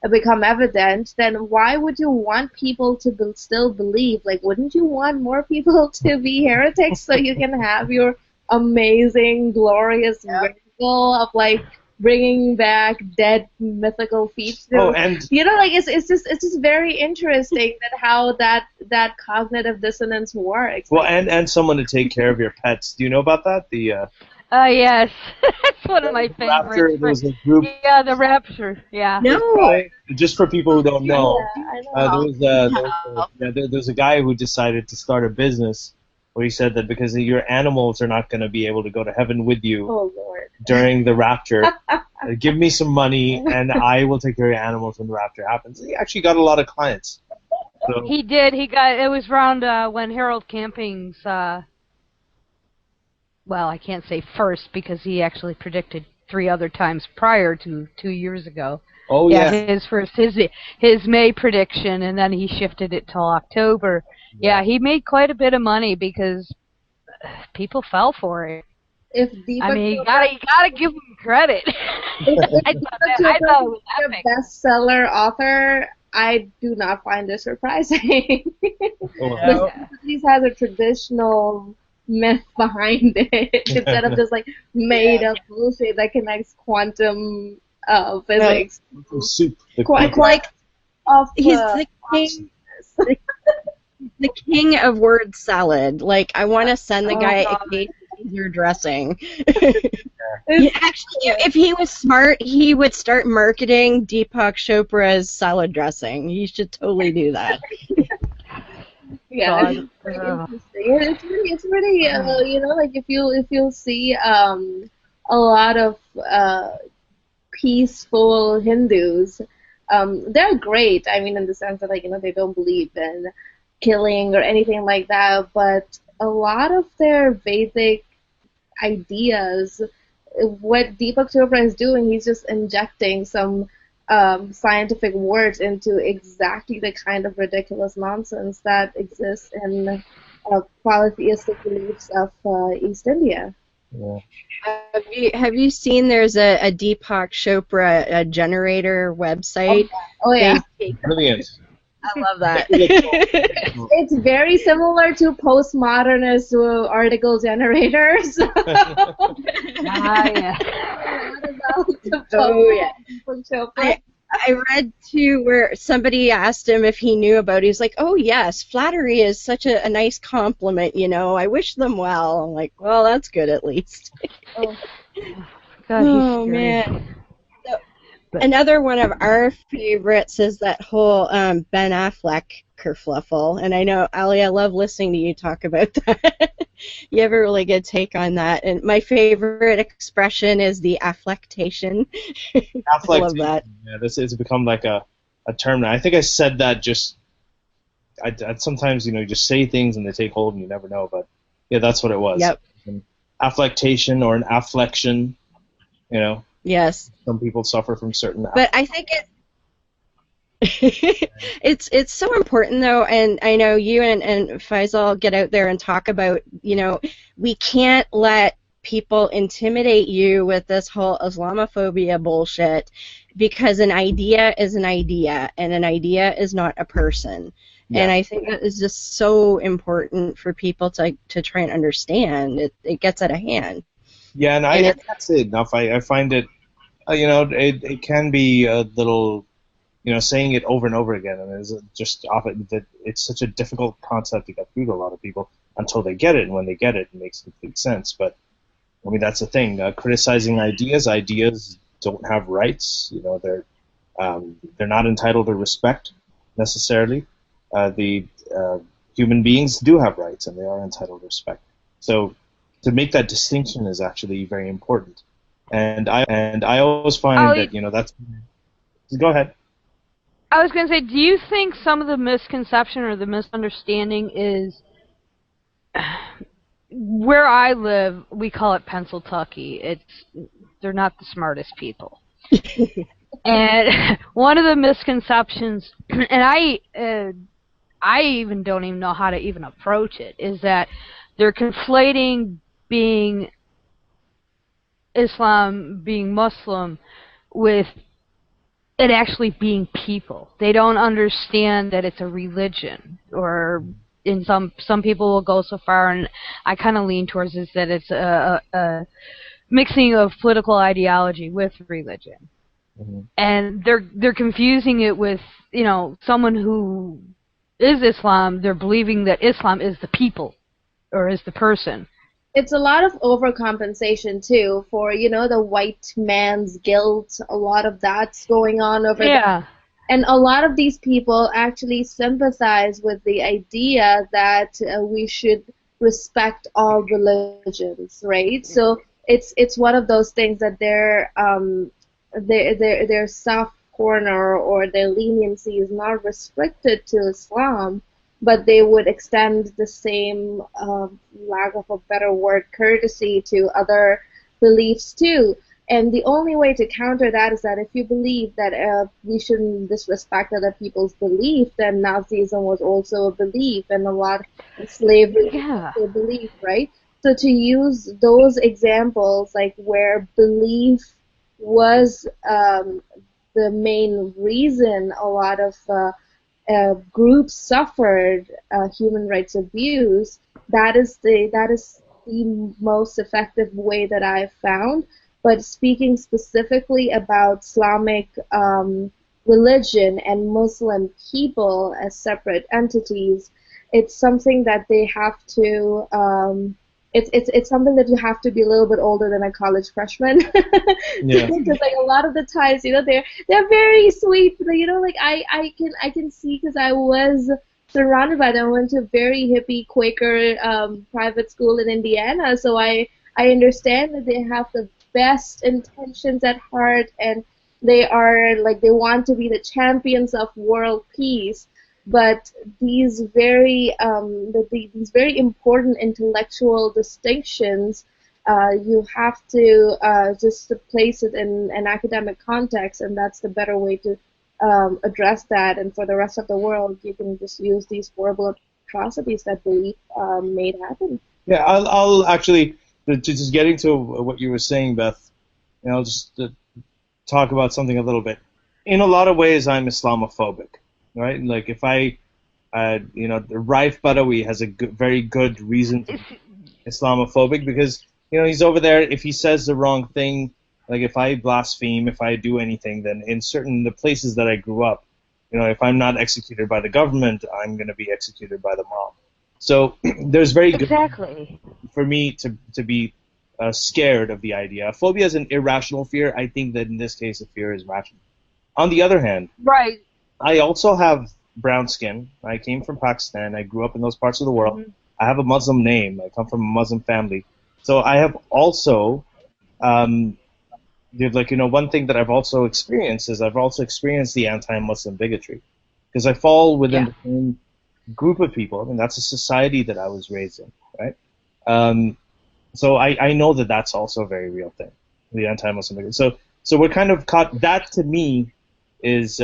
become evident, then why would you want people to still believe? Like, wouldn't you want more people to be heretics so you can have your amazing, glorious miracle of, like, bringing back dead mythical feats? And you know, like, it's just very interesting that how that cognitive dissonance works. Well, and someone to take care of your pets. Do you know about that? Yes. That's one of my Rapture, favorites. there's a group. Yeah, the Rapture. Yeah. No. Just for people who don't know, Yeah, I know. there's a guy who decided to start a business where he said that because your animals are not going to be able to go to heaven with you Oh, Lord. during the rapture, give me some money and I will take care of your animals when the rapture happens. He actually got a lot of clients. So, He did. It was around when Harold Camping's, well, I can't say first because he actually predicted 3 other times prior to 2 years ago. oh yeah. His May prediction, and then he shifted it till October. Yeah, he made quite a bit of money because people fell for it. If Deepak I mean, you gotta give him credit. I thought it was a epic. bestseller author, I do not find this surprising. Oh, This has a traditional myth behind it instead of just like made up bullshit that connects quantum physics. soup. Like he's the king. The king of word salad. Like, I want to send the guy a case of Caesar dressing. Actually, if he was smart, he would start marketing Deepak Chopra's salad dressing. He should totally do that. Yeah, it's pretty interesting. It's really you know, like if you'll see a lot of peaceful Hindus, they're great. I mean, in the sense that, like, you know, they don't believe in killing or anything like that, but a lot of their Vedic ideas, what Deepak Chopra is doing, he's just injecting some scientific words into exactly the kind of ridiculous nonsense that exists in polytheistic beliefs of East India. Yeah. Have you seen there's a Deepak Chopra generator website? Oh yeah. Brilliant. I love that. It's very similar to postmodernist article generators. Yeah. Oh yeah. I read too where somebody asked him if he knew about it. He's like, oh yes, flattery is such a nice compliment, you know. I wish them well. I'm like, well, that's good at least. God, Oh man. Another one of our favorites is that whole Ben Affleck kerfluffle, and I know, Ali, I love listening to you talk about that. You have a really good take on that, and my favorite expression is the afflectation. I love that. Yeah, this has become like a term now. I think I said that just. I sometimes, you know, you just say things and they take hold and you never know, but yeah, that's what it was. Yep. An afflectation or an afflection, you know. Yes. Some people suffer from certain. But I think it's so important though, and I know you and Faisal get out there and talk about, you know, we can't let people intimidate you with this whole Islamophobia bullshit, because an idea is an idea, and an idea is not a person. Yeah. And I think that is just so important for people to try and understand. It gets out of hand. Yeah, and I can't say it enough. I find it, you know, it can be a little, you know, saying it over and over again, and it's just often that it's such a difficult concept to get through to a lot of people until they get it, and when they get it, it makes complete sense. But I mean, that's the thing. Criticizing ideas don't have rights. You know, they're not entitled to respect necessarily. The human beings do have rights, and they are entitled to respect. So to make that distinction is actually very important. And I always find that, you know, that's. Go ahead. I was going to say, do you think some of the misconception or the misunderstanding is where I live, we call it Pennsyltucky. they're not the smartest people. And one of the misconceptions, and I even don't even know how to even approach it, is that they're conflating being Islam, being Muslim, with it actually being people. They don't understand that it's a religion, or in some people will go so far, and I kind of lean towards this, that it's a mixing of political ideology with religion. Mm-hmm. And they're confusing it with, you know, someone who is Islam, they're believing that Islam is the people, or is the person. It's a lot of overcompensation, too, for, you know, the white man's guilt. A lot of that's going on over there. And a lot of these people actually sympathize with the idea that we should respect all religions, right? So it's one of those things that their soft corner or their leniency is not restricted to Islam, but they would extend the same, lack of a better word, courtesy to other beliefs too. And the only way to counter that is that if you believe that we shouldn't disrespect other people's belief, then Nazism was also a belief, and a lot of slavery was also a belief, right? So to use those examples, like where belief was the main reason a lot of groups suffered human rights abuse, that is the most effective way that I've found. But speaking specifically about Islamic religion and Muslim people as separate entities, it's something that they have to. It's something that you have to be a little bit older than a college freshman. Yeah. Because like a lot of the times, you know, they're very sweet. You know, like I can see, because I was surrounded by them. I went to a very hippie Quaker private school in Indiana, so I understand that they have the best intentions at heart, and they are like, they want to be the champions of world peace. But these very important intellectual distinctions, you have to just place it in an academic context, and that's the better way to address that. And for the rest of the world, you can just use these horrible atrocities that belief made happen. Yeah, I'll actually, just getting to what you were saying, Beth, you know, just to talk about something a little bit. In a lot of ways, I'm Islamophobic. Right, like if I, you know, Raif Badawi has a very good reason to be Islamophobic, because, you know, he's over there. If he says the wrong thing, like if I blaspheme, if I do anything, then in the places that I grew up, you know, if I'm not executed by the government, I'm going to be executed by the mob. So there's very good for me to be scared of the idea. Phobia is an irrational fear. I think that in this case, a fear is rational. On the other hand, I also have brown skin. I came from Pakistan. I grew up in those parts of the world. Mm-hmm. I have a Muslim name. I come from a Muslim family. So I have also, like, you know, one thing that I've also experienced is I've also experienced the anti-Muslim bigotry, because I fall within the same group of people. I mean, that's a society that I was raised in, right? So I know that that's also a very real thing, the anti-Muslim bigotry. So we're kind of caught. That to me is.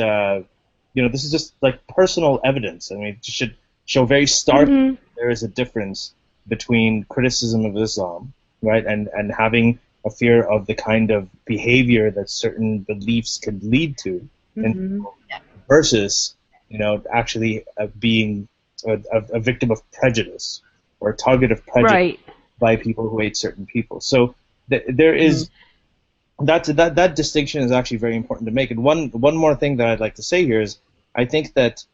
You know, this is just like personal evidence. I mean, it should show very starkly there is a difference between criticism of Islam, right, and having a fear of the kind of behavior that certain beliefs could lead to, and versus, you know, actually being a victim of prejudice or a target of prejudice by people who hate certain people. So there is. That distinction is actually very important to make. And one more thing that I'd like to say here is, I think that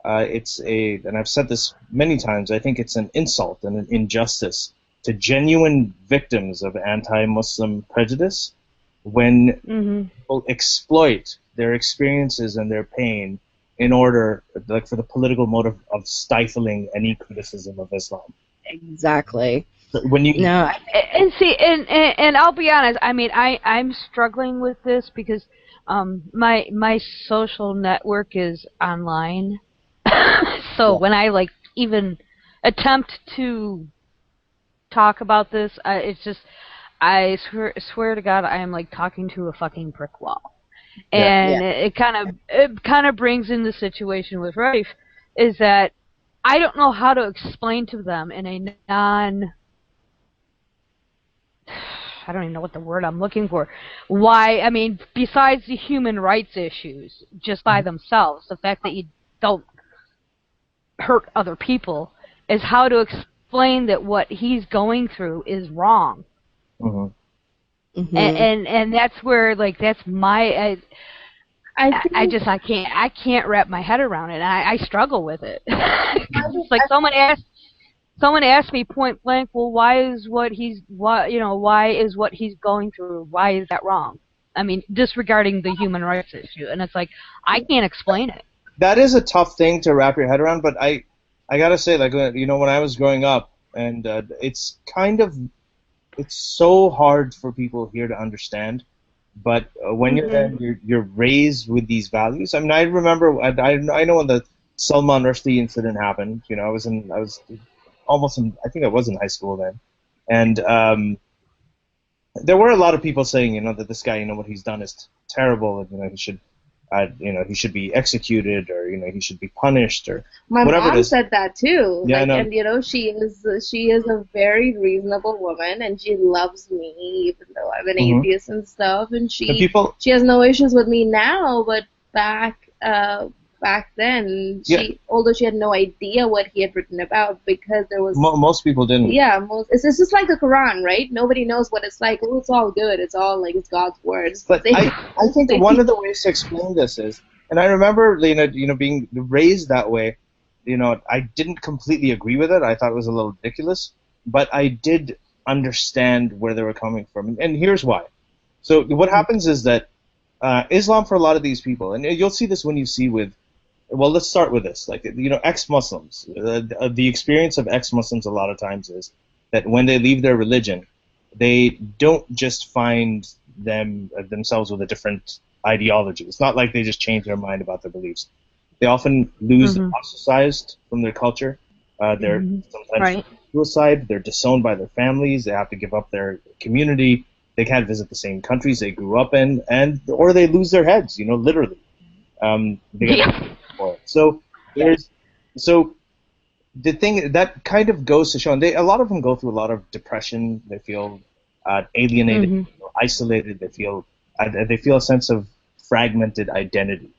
and I've said this many times, I think it's an insult and an injustice to genuine victims of anti-Muslim prejudice when people exploit their experiences and their pain in order, like, for the political motive of stifling any criticism of Islam. Exactly. When you and see, and I'll be honest, I mean, I'm struggling with this because my social network is online. So when I like even attempt to talk about this, it's just I swear to God, I am like talking to a fucking brick wall. And it kind of brings in the situation with Raif, is that I don't know how to explain to them in a I don't even know what the word I'm looking for. Why, I mean, besides the human rights issues, just by themselves, the fact that you don't hurt other people, is how to explain that what he's going through is wrong. And that's where, like, that's my... I can't wrap my head around it. I struggle with it. It's like someone asked me point blank, well, why is what he's going through, why is that wrong? I mean, disregarding the human rights issue, and it's like, I can't explain it. That is a tough thing to wrap your head around, but I gotta say, like, you know, when I was growing up, and it's so hard for people here to understand. But when you're raised with these values, I mean, I remember, I know when the Salman Rushdie incident happened. You know, I was almost in, I think I was in high school then, and there were a lot of people saying, you know, that this guy, you know, what he's done is terrible, and he should be executed, or you know, he should be punished, or whatever. My mom said that too. Yeah, like, and you know, she is a very reasonable woman, and she loves me even though I'm an atheist and stuff. And she has no issues with me now, but back then, although she had no idea what he had written about, because there was most people didn't. Yeah, it's just like the Quran, right? Nobody knows what it's like. Oh, it's all good. It's all like it's God's words. But I think one of the ways to explain this is, and I remember, you know, being raised that way. You know, I didn't completely agree with it. I thought it was a little ridiculous, but I did understand where they were coming from, and here's why. So what happens is that Islam, for a lot of these people, and you'll see this when you see with. Well, let's start with this. Like, you know, ex-Muslims. The experience of ex-Muslims a lot of times is that when they leave their religion, they don't just find themselves with a different ideology. It's not like they just change their mind about their beliefs. They often lose, they're ostracized from their culture. They're sometimes suicide. They're disowned by their families. They have to give up their community. They can't visit the same countries they grew up in, or they lose their heads. You know, literally. So the thing that kind of goes to show, and a lot of them go through a lot of depression. They feel alienated, they feel isolated. They feel a sense of fragmented identity,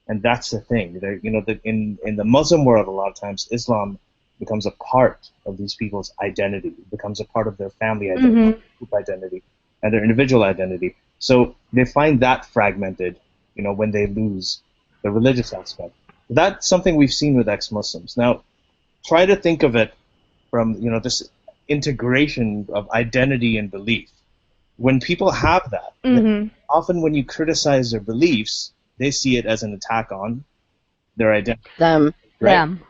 and that's the thing. You know, in the Muslim world, a lot of times Islam becomes a part of these people's identity. It becomes a part of their family identity, group identity, and their individual identity. So they find that fragmented. You know, when they lose the religious aspect. That's something we've seen with ex-Muslims. Now, try to think of it from, you know, this integration of identity and belief. When people have that, often when you criticize their beliefs, they see it as an attack on their identity. Them.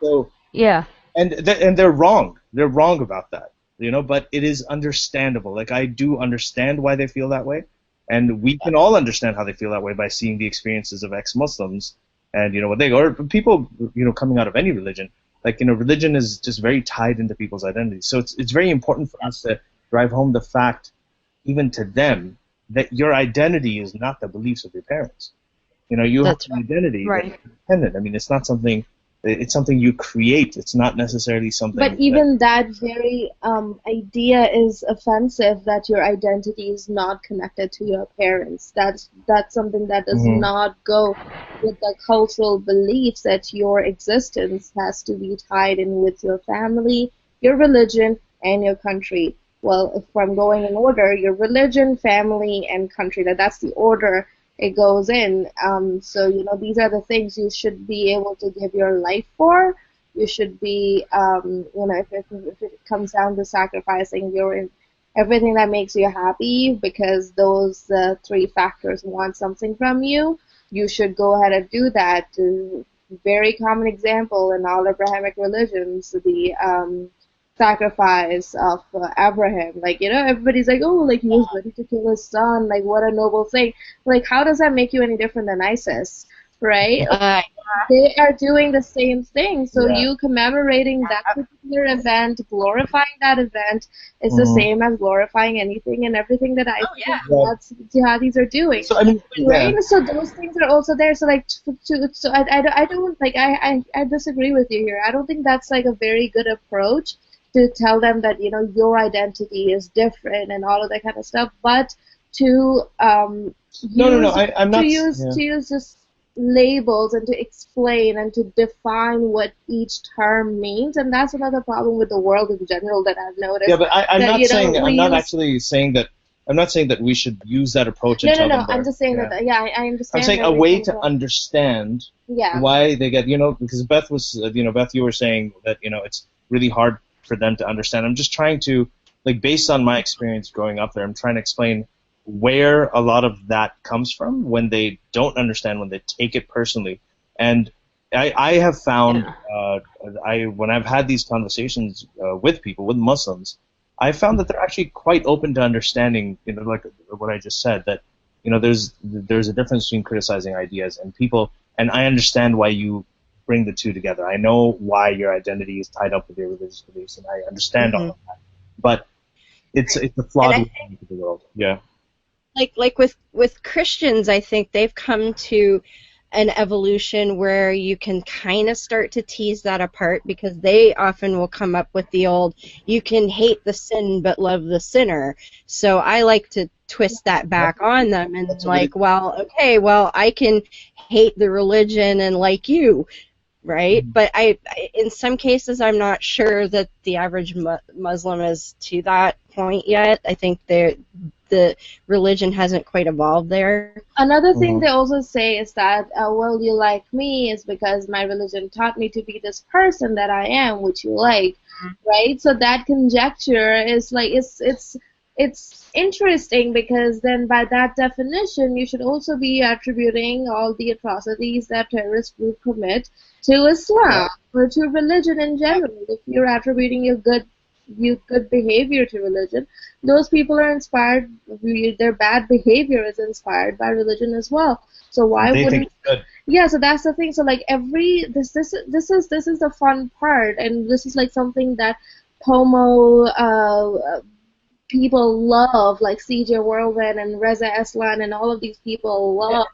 So, yeah. And they're wrong. They're wrong about that, you know, but it is understandable. Like, I do understand why they feel that way. And we can all understand how they feel that way by seeing the experiences of ex-Muslims and, you know, what or people, you know, coming out of any religion. Like, you know, religion is just very tied into people's identity. So it's very important for us to drive home the fact, even to them, that your identity is not the beliefs of your parents. You know, you have an identity that's independent. I mean, it's not something... It's something you create. It's not necessarily something... But even that very idea is offensive, that your identity is not connected to your parents. That's something that does not go with the cultural beliefs that your existence has to be tied in with your family, your religion, and your country. Well, if I'm going in order, your religion, family, and country, that's the order it goes in. So, you know, these are the things you should be able to give your life for. You should be, you know, if it comes down to sacrificing everything that makes you happy, because those three factors want something from you, you should go ahead and do that. Very common example in all Abrahamic religions, the sacrifice of Abraham. Like, you know, everybody's like, oh, like, he was ready to kill his son, like, what a noble thing. Like, how does that make you any different than ISIS, right? they are doing the same thing. So you commemorating that particular event, glorifying that event, is the same as glorifying anything and everything that I think that's jihadis are doing. So I mean, right? So those things are also there. So like, so I don't like I disagree with you here. I don't think that's like a very good approach to tell them that, you know, your identity is different and all of that kind of stuff. But to I'm not, to use just labels and to explain and to define what each term means, and that's another problem with the world in general that I've noticed. Yeah, but I'm not saying that we should use that approach and tell them. I'm just saying that. Yeah, I understand. I'm saying a way to understand why they get, you know, because Beth was, Beth, you were saying that, you know, it's really hard for them to understand. I'm just trying to, like, based on my experience growing up there, I'm trying to explain where a lot of that comes from when they don't understand, when they take it personally. And I have found, when I've had these conversations with people, with Muslims, I found that they're actually quite open to understanding, you know, like what I just said, that, you know, there's a difference between criticizing ideas and people, and I understand why you bring the two together. I know why your identity is tied up with your religious beliefs, and I understand all of that. But it's a flawed way to look at the world. Yeah. Like with Christians, I think they've come to an evolution where you can kind of start to tease that apart, because they often will come up with the old, you can hate the sin but love the sinner. So I like to twist that back on them, and like, well, okay, well, I can hate the religion and like you, right? But in some cases, I'm not sure that the average Muslim is to that point yet. I think the religion hasn't quite evolved there. Another thing they also say is that, well, you like me is because my religion taught me to be this person that I am, which you like, right? So that conjecture is like, it's interesting, because then by that definition, you should also be attributing all the atrocities that terrorist groups commit to Islam or to religion in general. If you're attributing your good behavior to religion, those people are inspired, their bad behavior is inspired by religion as well. So why wouldn't so that's the thing. So like this is the fun part, and this is like something that homo people love, like CJ Whirlwind and Reza Aslan and all of these people love.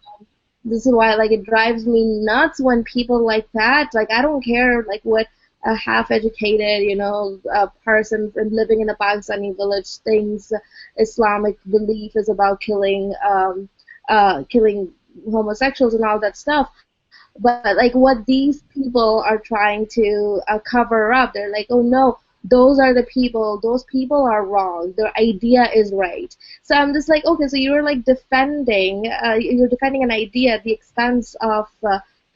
This is why, like, it drives me nuts when people like that, like, I don't care like what a half-educated, you know, person living in a Pakistani village thinks Islamic belief is about killing homosexuals and all that stuff. But like what these people are trying to cover up, they're like, oh no, those are the people, those people are wrong, their idea is right. So I'm just like, okay, so you're like defending an idea at the expense of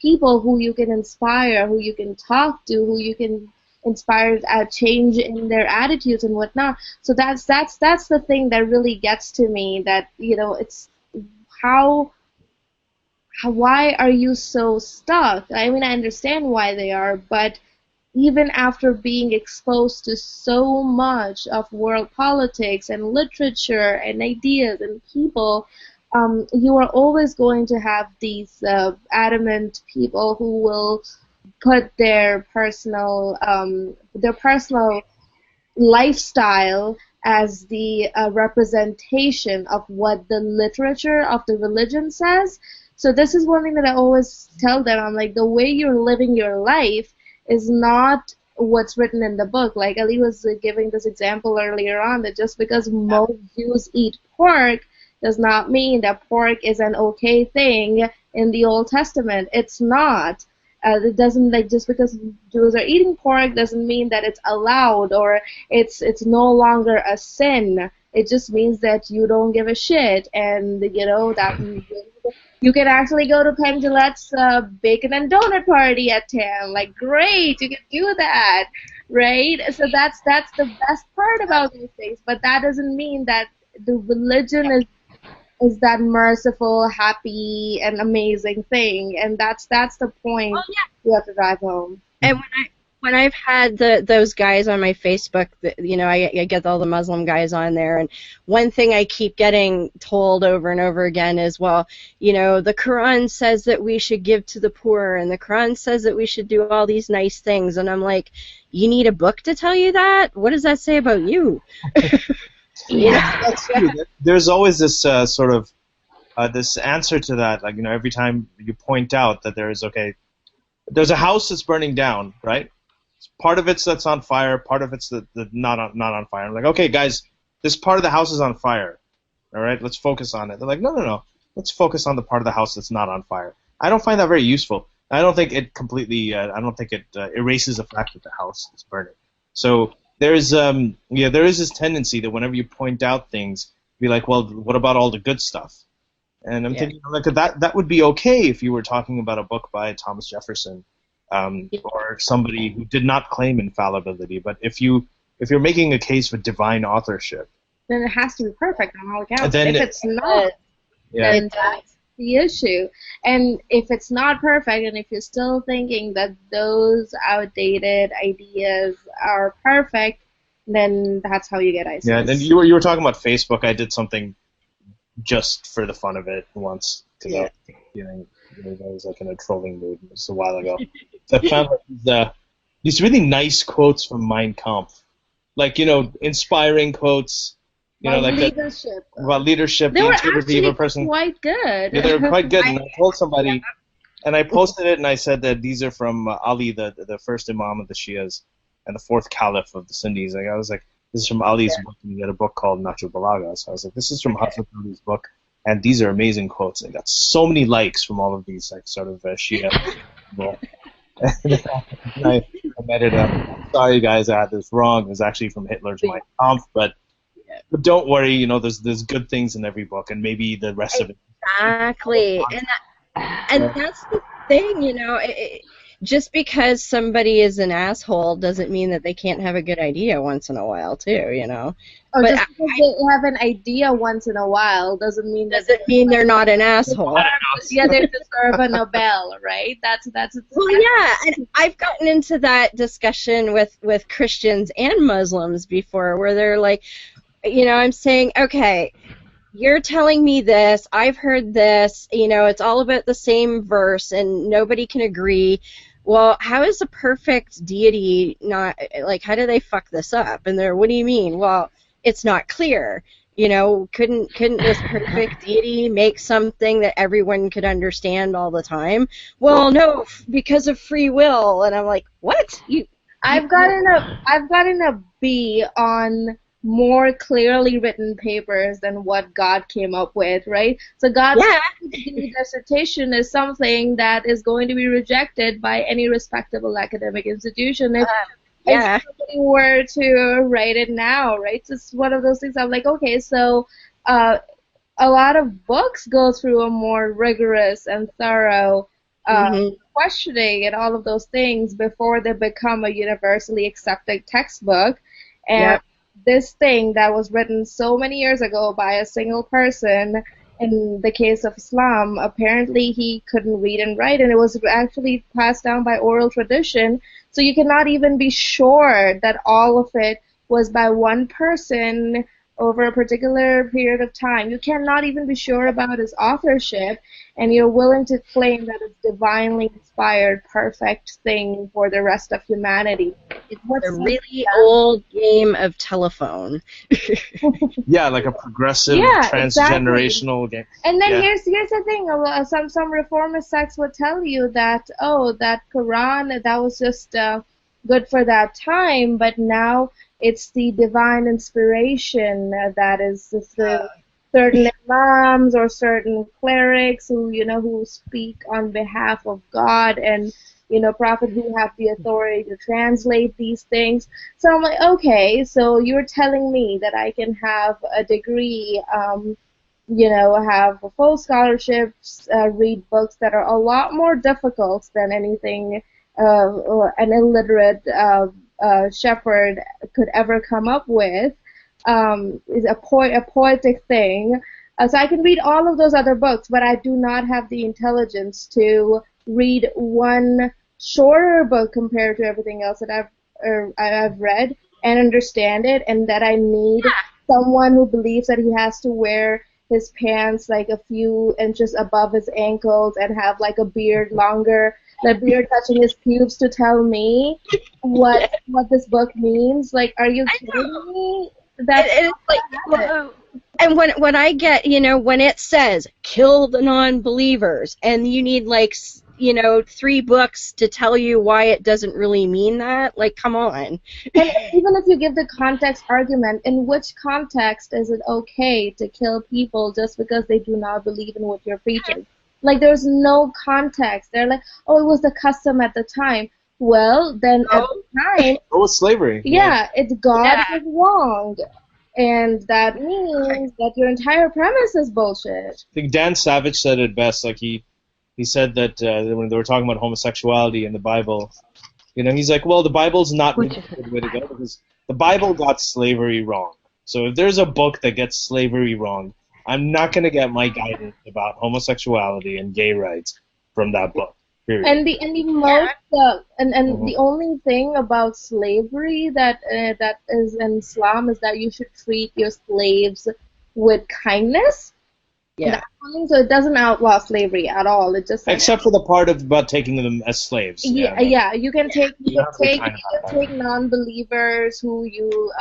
people who you can inspire, who you can talk to, who you can inspire a change in their attitudes and whatnot. So that's the thing that really gets to me, that, you know, it's why are you so stuck? I mean, I understand why they are, but even after being exposed to so much of world politics and literature and ideas and people, you are always going to have these adamant people who will put their personal lifestyle as the representation of what the literature of the religion says. So this is one thing that I always tell them. I'm like, the way you're living your life is not what's written in the book. Like Ali was giving this example earlier on, that just because most Jews eat pork does not mean that pork is an okay thing in the Old Testament. It's not. It doesn't, like, just because Jews are eating pork doesn't mean that it's allowed or it's no longer a sin. It just means that you don't give a shit, and you know that you can actually go to Penn Jillette's bacon and donut party at 10. Like, great, you can do that, right? So that's the best part about these things. But that doesn't mean that the religion is that merciful, happy, and amazing thing. And that's the point you have to drive home. And when I've had those guys on my Facebook, you know, I get all the Muslim guys on there, and one thing I keep getting told over and over again is, well, you know, the Quran says that we should give to the poor, and the Quran says that we should do all these nice things, and I'm like, you need a book to tell you that? What does that say about you? Yeah, that's true. There's always this sort of this answer to that, like, you know, every time you point out that there's a house that's burning down, right? Part of it's that's on fire, part of it's not on fire. I'm like, okay, guys, this part of the house is on fire. All right, let's focus on it. They're like, no. Let's focus on the part of the house that's not on fire. I don't find that very useful. I don't think it completely. I don't think it erases the fact that the house is burning. So there is this tendency that whenever you point out things, be like, well, what about all the good stuff? And I'm thinking like that would be okay if you were talking about a book by Thomas Jefferson. Or somebody who did not claim infallibility, but if you're making a case for divine authorship, then it has to be perfect on all accounts. If it's not, then that's the issue. And if it's not perfect, and if you're still thinking that those outdated ideas are perfect, then that's how you get ISIS. Yeah, and you were talking about Facebook. I did something just for the fun of it once because I was like in a trolling mood. It was a while ago. So I found these really nice quotes from Mein Kampf, like, you know, inspiring quotes. You know, like leadership. About leadership, they the were integrity of a actually person. Quite good. Yeah, they were quite good. And I told somebody, and I posted it, and I said that these are from Ali, the first Imam of the Shias, and the fourth Caliph of the Sunnis. Like, I was like, this is from Ali's book, and he had a book called Nahjul Balagha. So I was like, this is from Hazrat Ali's book. And these are amazing quotes. I got so many likes from all of these, like, sort of Shia people. And I met it up. Sorry, guys, I had this wrong. It was actually from Hitler's Mein Kampf, but don't worry. You know, there's good things in every book, and maybe the rest of it. Exactly, and that's the thing. You know, just because somebody is an asshole doesn't mean that they can't have a good idea once in a while too. You know. Or just because they have an idea once in a while doesn't mean they're not an asshole. Yeah, they deserve a Nobel, right? That's well, yeah, and I've gotten into that discussion with Christians and Muslims before, where they're like, you know, I'm saying, okay, you're telling me this, I've heard this, you know, it's all about the same verse, and nobody can agree. Well, how is a perfect deity not, like, how do they fuck this up? And they're, what do you mean? Well, it's not clear. You know, couldn't this perfect deity make something that everyone could understand all the time? Well, no, because of free will. And I'm like, what? I've gotten a B on more clearly written papers than what God came up with, right? So God's dissertation is something that is going to be rejected by any respectable academic institution. If somebody were to write it now, right? So it's one of those things I'm like, okay, so a lot of books go through a more rigorous and thorough questioning and all of those things before they become a universally accepted textbook. And this thing that was written so many years ago by a single person, in the case of Islam, apparently he couldn't read and write, and it was actually passed down by oral tradition. So you cannot even be sure that all of it was by one person over a particular period of time. You cannot even be sure about his authorship, and you're willing to claim that it's divinely inspired, perfect thing for the rest of humanity. It's a really old game of telephone. Yeah, like a progressive, transgenerational game. And then here's the thing. Some reformist sects would tell you that, that Quran, that was just good for that time, but now it's the divine inspiration that is the certain imams or certain clerics who speak on behalf of God and prophet who have the authority to translate these things. So I'm like, okay, so you're telling me that I can have a degree, have a full scholarships, read books that are a lot more difficult than anything an illiterate shepherd could ever come up with, is a poetic thing. So I can read all of those other books, but I do not have the intelligence to read one shorter book compared to everything else that I've read and understand it, and that I need someone who believes that he has to wear his pants like a few inches above his ankles and have like a beard longer, the beard touching his pubes, to tell me what this book means. Like, are you kidding me? That's like, and when I get, when it says kill the non-believers, and you need like 3 books to tell you why it doesn't really mean that, like, come on. And even if you give the context argument, in which context is it okay to kill people just because they do not believe in what you're preaching? Like, there's no context. They're like, oh, it was the custom at the time. Well, then at the time, it was slavery. Yeah, God was wrong. And that means that your entire premise is bullshit. I think Dan Savage said it best. Like, he said that when they were talking about homosexuality in the Bible, he's like, well, the Bible's not really a good way to go, because the Bible got slavery wrong. So if there's a book that gets slavery wrong, I'm not going to get my guidance about homosexuality and gay rights from that book. Period. And the only thing about slavery that is in Islam is that you should treat your slaves with kindness. Yeah. So it doesn't outlaw slavery at all. It just except for the part about taking them as slaves. Yeah. You can take non-believers who you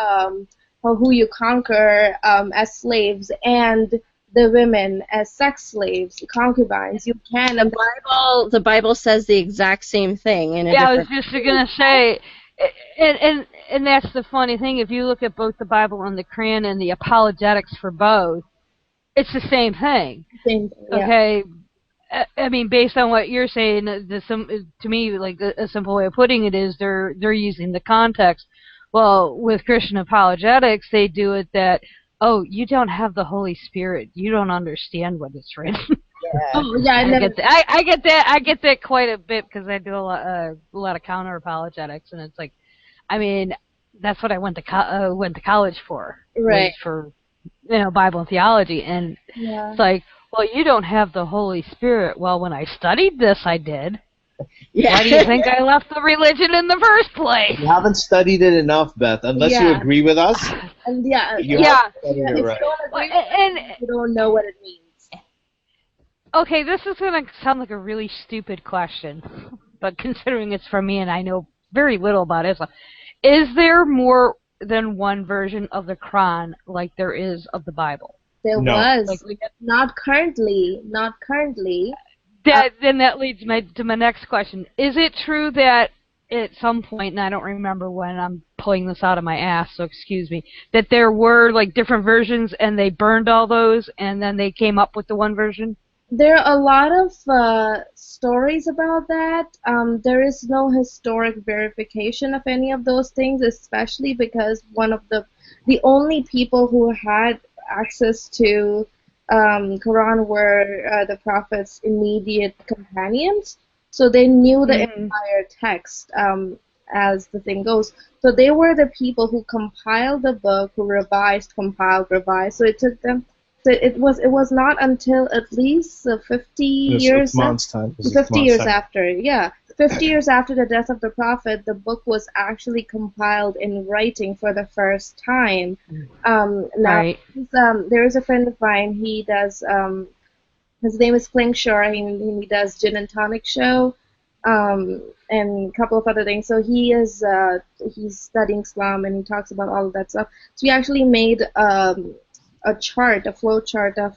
conquer as slaves, and the women as sex slaves, concubines. You can. The Bible says the exact same thing. I was just gonna say, and that's the funny thing. If you look at both the Bible and the Quran and the apologetics for both, it's the same thing. Okay. I mean, based on what you're saying, to me, like a simple way of putting it is they're using the context. Well, with Christian apologetics, they do it that, oh, you don't have the Holy Spirit, you don't understand what it's written. I get that quite a bit, because I do a lot of counter apologetics, and it's like, I mean, that's what I went to college for. Right. For Bible and theology, and it's like, well, you don't have the Holy Spirit. Well, when I studied this, I did. Yeah. Why do you think I left the religion in the first place? You haven't studied it enough, Beth. Unless you agree with us. And you if you don't know what it means. Okay, this is going to sound like a really stupid question, but considering it's from me and I know very little about Islam, is there more than one version of the Quran like there is of the Bible? There was. Not currently. Then that leads to my next question. Is it true that at some point, and I don't remember when, I'm pulling this out of my ass, so excuse me, that there were like different versions and they burned all those and then they came up with the one version? There are a lot of stories about that. There is no historic verification of any of those things, especially because one of the only people who had access to Quran were the Prophet's immediate companions, so they knew the entire text as the thing goes. So they were the people who compiled the book, who compiled, revised. So it took them. So it was not until at least 50 years. 50 years after, 50 years after the death of the Prophet, the book was actually compiled in writing for the first time. There is a friend of mine. He does. His name is Kling Shore. He does Gin and Tonic Show, and a couple of other things. So he's studying Islam, and he talks about all of that stuff. So he actually made a flow chart of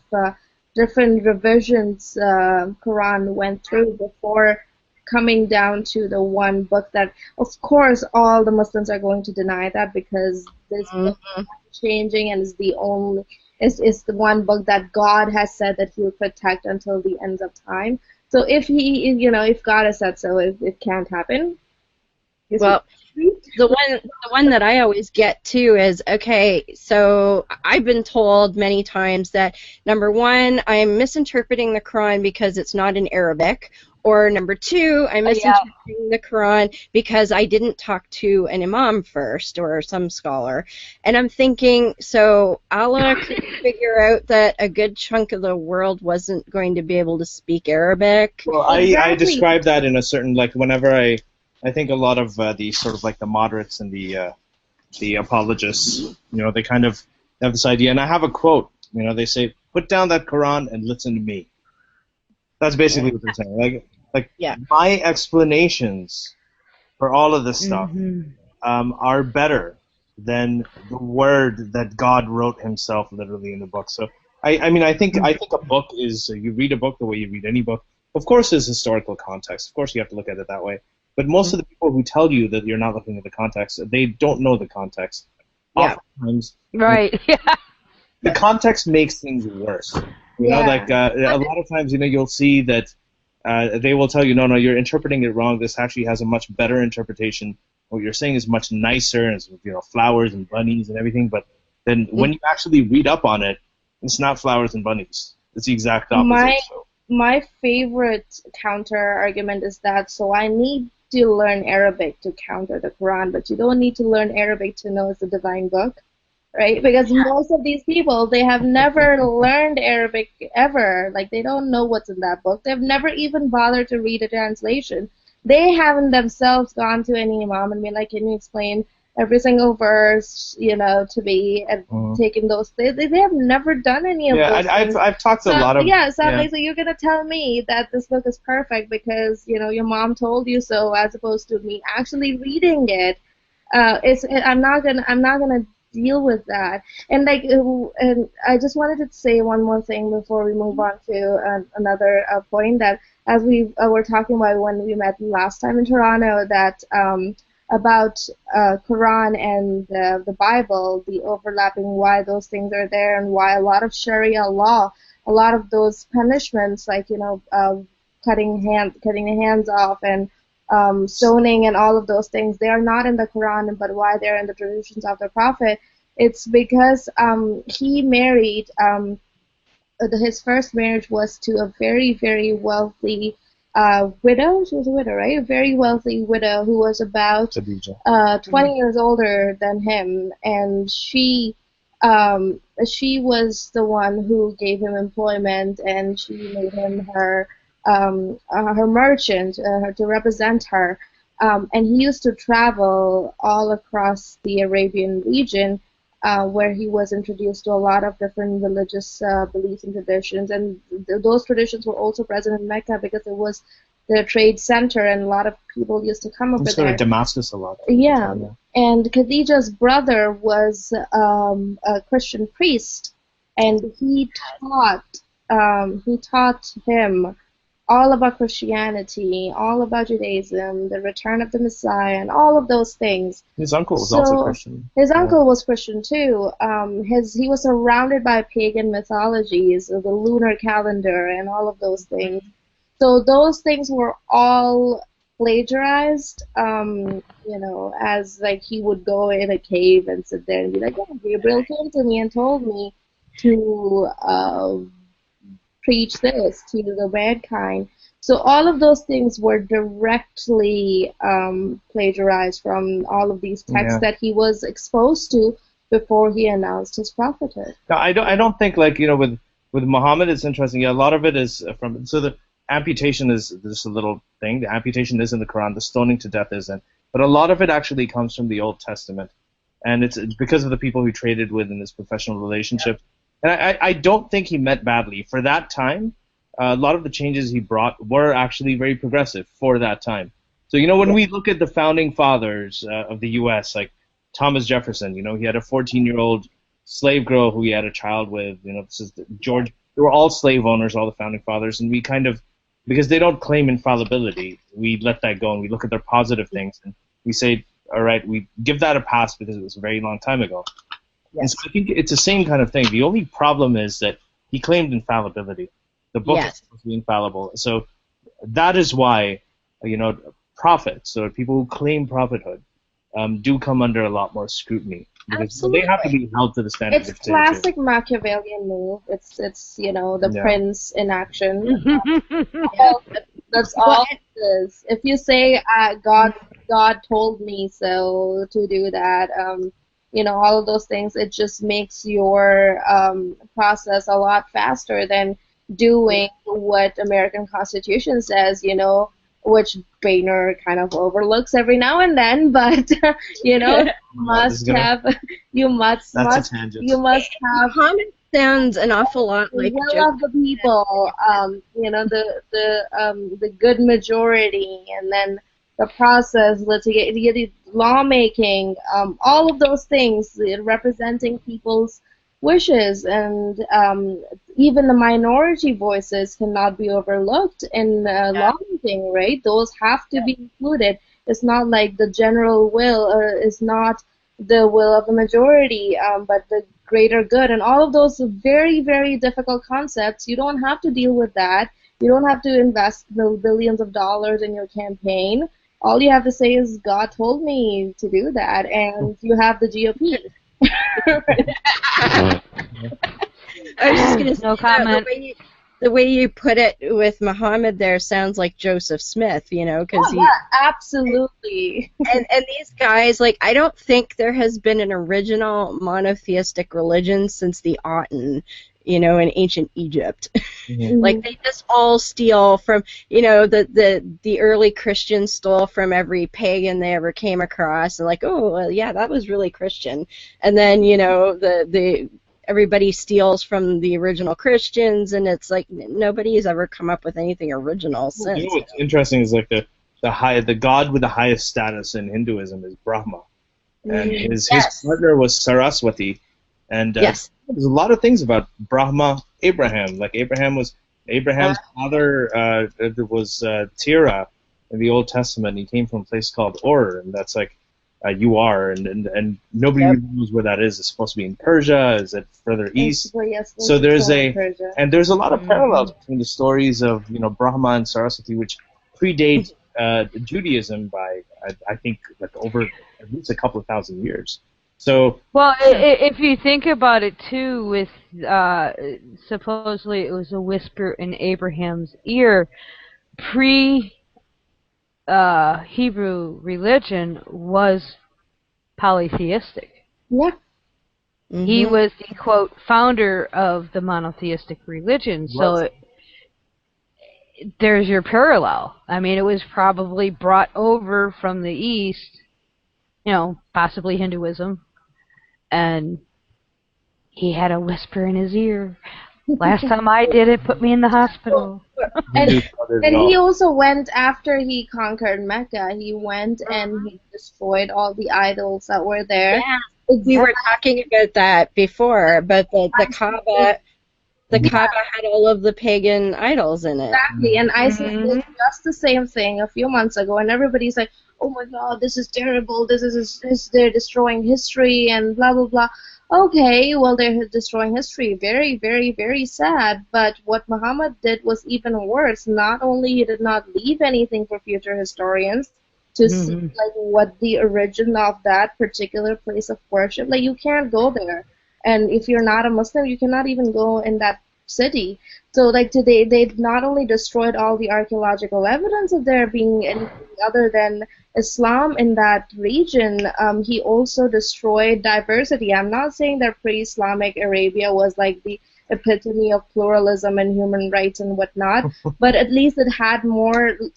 different revisions Quran went through before coming down to the one book that, of course, all the Muslims are going to deny that, because this book is changing and is the one book that God has said that He will protect until the end of time. So if if God has said so, it can't happen. Well, the one that I always get too is, okay, so I've been told many times that, number one, I'm misinterpreting the Quran because it's not in Arabic, Or number two, I'm misinterpreting the Quran because I didn't talk to an imam first or some scholar. And I'm thinking, so Allah could figure out that a good chunk of the world wasn't going to be able to speak Arabic. Well, I describe that in a certain, like, whenever I think a lot of the sort of like the moderates and the apologists, they kind of have this idea. And I have a quote, they say, put down that Quran and listen to me. That's basically what they're saying. My explanations for all of this stuff are better than the word that God wrote himself literally in the book. So I think a book is, you read a book the way you read any book. Of course there's historical context. Of course you have to look at it that way. But most of the people who tell you that you're not looking at the context, they don't know the context. Yeah. Oftentimes, Right. the context makes things worse. A lot of times, you'll see that they will tell you, no, you're interpreting it wrong. This actually has a much better interpretation. What you're saying is much nicer, and flowers and bunnies and everything. But then when you actually read up on it, it's not flowers and bunnies. It's the exact opposite. My favorite counter argument is that, so I need to learn Arabic to counter the Quran, but you don't need to learn Arabic to know it's a divine book. Right? Because most of these people, they have never learned Arabic ever. Like, they don't know what's in that book. They've never even bothered to read a translation. They haven't themselves gone to any imam and been like, can you explain every single verse, to me, and taken those. They have never done any of those things. I've talked to a lot of. So you're gonna tell me that this book is perfect because your mom told you so, as opposed to me actually reading it. I'm not gonna deal with that. And and I just wanted to say one more thing before we move on to another point, that as we were talking about when we met last time in Toronto, that about Quran and the Bible, the overlapping, why those things are there, and why a lot of Sharia law, a lot of those punishments, like cutting the hands off and stoning and all of those things, they are not in the Quran, but why they're in the traditions of the Prophet. It's because he married, his first marriage was to a very, very wealthy widow. She was a widow, right? A very wealthy widow who was about 20 years older than him, and she was the one who gave him employment, and she made him her merchant to represent her. And he used to travel all across the Arabian region, where he was introduced to a lot of different religious beliefs and traditions. And those traditions were also present in Mecca because it was the trade center, and a lot of people used to come over there. Damascus a lot. Yeah. And Khadija's brother was a Christian priest, and he taught him all about Christianity, all about Judaism, the return of the Messiah, and all of those things. His uncle was also Christian. His uncle was Christian too. He was surrounded by pagan mythologies, the lunar calendar, and all of those things. So those things were all plagiarized, as like he would go in a cave and sit there and be like, "Oh, Gabriel came to me and told me to preach this to the mankind." So all of those things were directly plagiarized from all of these texts that he was exposed to before he announced his prophethood. No, I don't think with Muhammad it's interesting. Yeah, a lot of it is from the amputation is just a little thing. The amputation is in the Quran. The stoning to death isn't. But a lot of it actually comes from the Old Testament, and it's because of the people he traded with in his professional relationship. And I don't think he meant badly. For that time, a lot of the changes he brought were actually very progressive for that time. So, when we look at the founding fathers of the U.S., like Thomas Jefferson, he had a 14-year-old slave girl who he had a child with. This is George. They were all slave owners, all the founding fathers, and we kind of, because they don't claim infallibility, we let that go and we look at their positive things and we say, all right, we give that a pass because it was a very long time ago. Yes. And so I think it's the same kind of thing. The only problem is that he claimed infallibility. The book is supposed to be infallible. So that is why, prophets, or people who claim prophethood, do come under a lot more scrutiny. Because they have to be held to the standard. It's classic Machiavellian move. It's the prince in action. That's all it is. If you say God told me so to do that, all of those things, it just makes your process a lot faster than doing what American Constitution says, which Boehner kind of overlooks every now and then, but must have Muhammad sounds an awful lot like will Joe. of the people, the good majority, and then the process, litigation, lawmaking, all of those things, representing people's wishes, and even the minority voices cannot be overlooked in lawmaking, right? Those have to be included. It's not like the general will is not the will of the majority, but the greater good, and all of those very, very difficult concepts. You don't have to deal with that. You don't have to invest billions of dollars in your campaign. All you have to say is, God told me to do that, and you have the GOP. I was just going to say, No comment. The way you put it with Muhammad there sounds like Joseph Smith, because absolutely. and these guys, like, I don't think there has been an original monotheistic religion since the Aten, in ancient Egypt. Mm-hmm. Like, they just all steal from, the early Christians stole from every pagan they ever came across, and like, oh, well, yeah, that was really Christian. And then, everybody steals from the original Christians, and it's like nobody has ever come up with anything original since. What's interesting is like the god with the highest status in Hinduism is Brahma, and his partner was Saraswati, and there's a lot of things about Brahma. Abraham's father was Terah in the Old Testament. He came from a place called Ur, and that's like you are, and nobody really knows where that is. It's supposed to be in Persia. Is it further east? So there's there's a lot of parallels between the stories of Brahma and Saraswati, which predate Judaism by I think like over at least a couple of thousand years. So well, if you think about it too, with supposedly it was a whisper in Abraham's ear, Hebrew religion was polytheistic. Yeah. Mm-hmm. He was the, quote, founder of the monotheistic religion. So there's your parallel. I mean, it was probably brought over from the East, possibly Hinduism, and he had a whisper in his ear. Last time I did it, put me in the hospital. And he also went, after he conquered Mecca, he went and he destroyed all the idols that were there. Yeah, we were talking about that before, but the Kaaba had all of the pagan idols in it. Exactly, and ISIS did just the same thing a few months ago, and everybody's like, oh my God, this is terrible, they're destroying history, and blah, blah, blah. Okay, well, they're destroying history. Very, very, very sad. But what Muhammad did was even worse. Not only he did not leave anything for future historians to see, like, what the origin of that particular place of worship. Like, you can't go there. And if you're not a Muslim, you cannot even go in that city. So, like, today, they not only destroyed all the archaeological evidence of there being anything other than Islam in that region, he also destroyed diversity. I'm not saying that pre-Islamic Arabia was like the epitome of pluralism and human rights and whatnot, but at least it had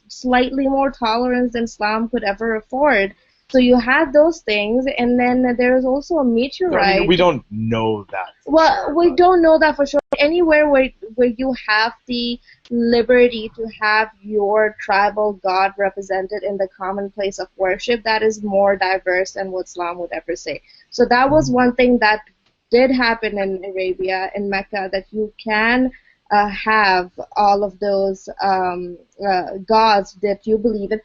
slightly more tolerance than Islam could ever afford. So you had those things, and then there is also a meteorite. I mean, we don't know that. Well, we don't know that for sure. Anywhere where you have the liberty to have your tribal god represented in the common place of worship, that is more diverse than what Islam would ever say. So that was one thing that did happen in Arabia, in Mecca, that you can have all of those gods that you believe in.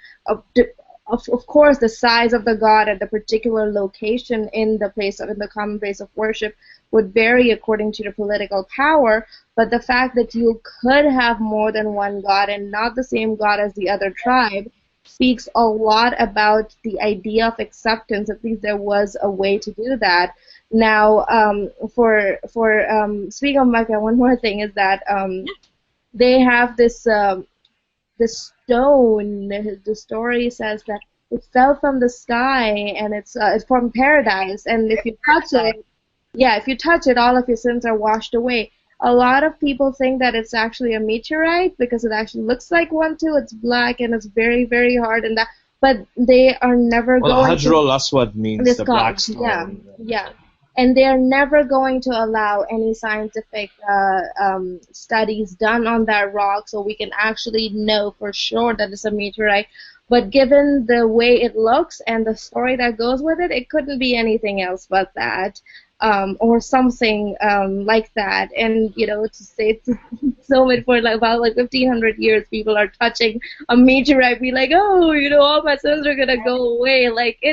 Of course, the size of the god at the particular location in the common place of worship would vary according to the political power, but the fact that you could have more than one god and not the same god as the other tribe speaks a lot about the idea of acceptance. At least there was a way to do that. Now, for speaking of Mecca, one more thing is that they have this the stone, the story says that it fell from the sky and it's from paradise, and if you touch it, yeah, if you touch it, all of your sins are washed away. A lot of people think that it's actually a meteorite because it actually looks like one too. It's black and it's very, very hard, and that. But they are never going to. Hajr al-Aswad means the black stone. Yeah. And they are never going to allow any scientific studies done on that rock so we can actually know for sure that it's a meteorite. But given the way it looks and the story that goes with it, it couldn't be anything else but that. Or something like that, and to say so it for about 1,500 years, people are touching a meteorite, be like, oh, all my sins are gonna go away. Like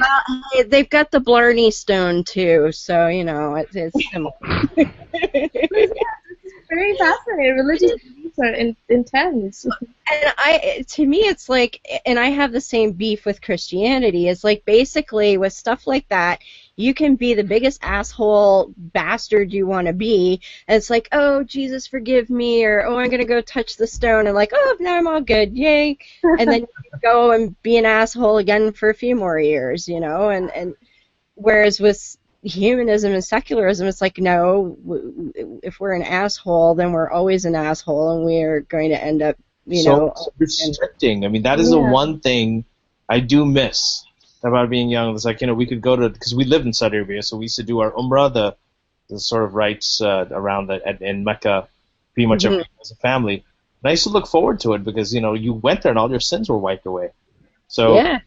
they've got the Blarney Stone too, so it's similar. It's very fascinating. Religious beliefs are intense. And to me, it's like, and I have the same beef with Christianity. It's like basically with stuff like that, you can be the biggest asshole bastard you want to be, and it's like, oh, Jesus, forgive me, or oh, I'm going to go touch the stone, and like, oh, now I'm all good, yay. And then you go and be an asshole again for a few more years, and whereas with humanism and secularism, it's like, no, if we're an asshole, then we're always an asshole, and we're going to end up, so restricting. I mean, that is the one thing I do miss about being young. It's like, we could go to, because we lived in Saudi Arabia, so we used to do our Umrah, the sort of rites around in Mecca, pretty much every as a family. And I used to look forward to it because, you went there and all your sins were wiped away. So, yeah,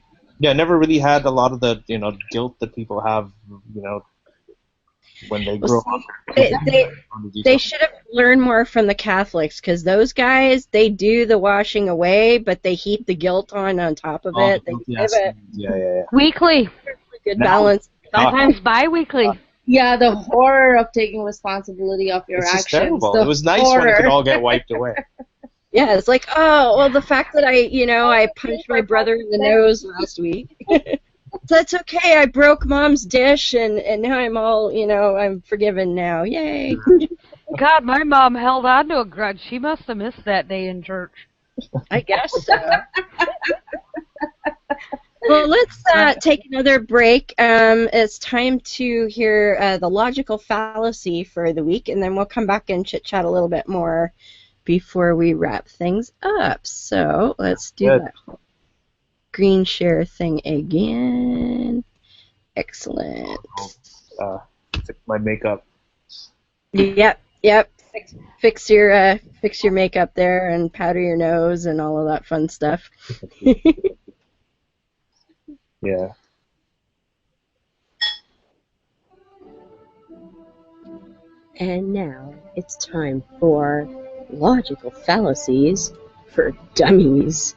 I never really had a lot of the, guilt that people have, when they grow up. They should have learned more from the Catholics, because those guys, they do the washing away, but they heap the guilt on top of it. They give it weekly. Good balance. Sometimes bi-weekly. Yeah, the horror of taking responsibility of your actions. Terrible. It was nice when it could all get wiped away. Yeah, it's like, oh, well, the fact that I punched my brother in the nose last week. That's okay. I broke Mom's dish, and now I'm all, I'm forgiven now. Yay. God, my mom held on to a grudge. She must have missed that day in church. I guess so. Well, let's take another break. It's time to hear the logical fallacy for the week, and then we'll come back and chit-chat a little bit more before we wrap things up. So let's do that whole green share thing again. Excellent. Fix my makeup. Yep. Fix your makeup there and powder your nose and all of that fun stuff. Yeah. And now it's time for logical fallacies for dummies.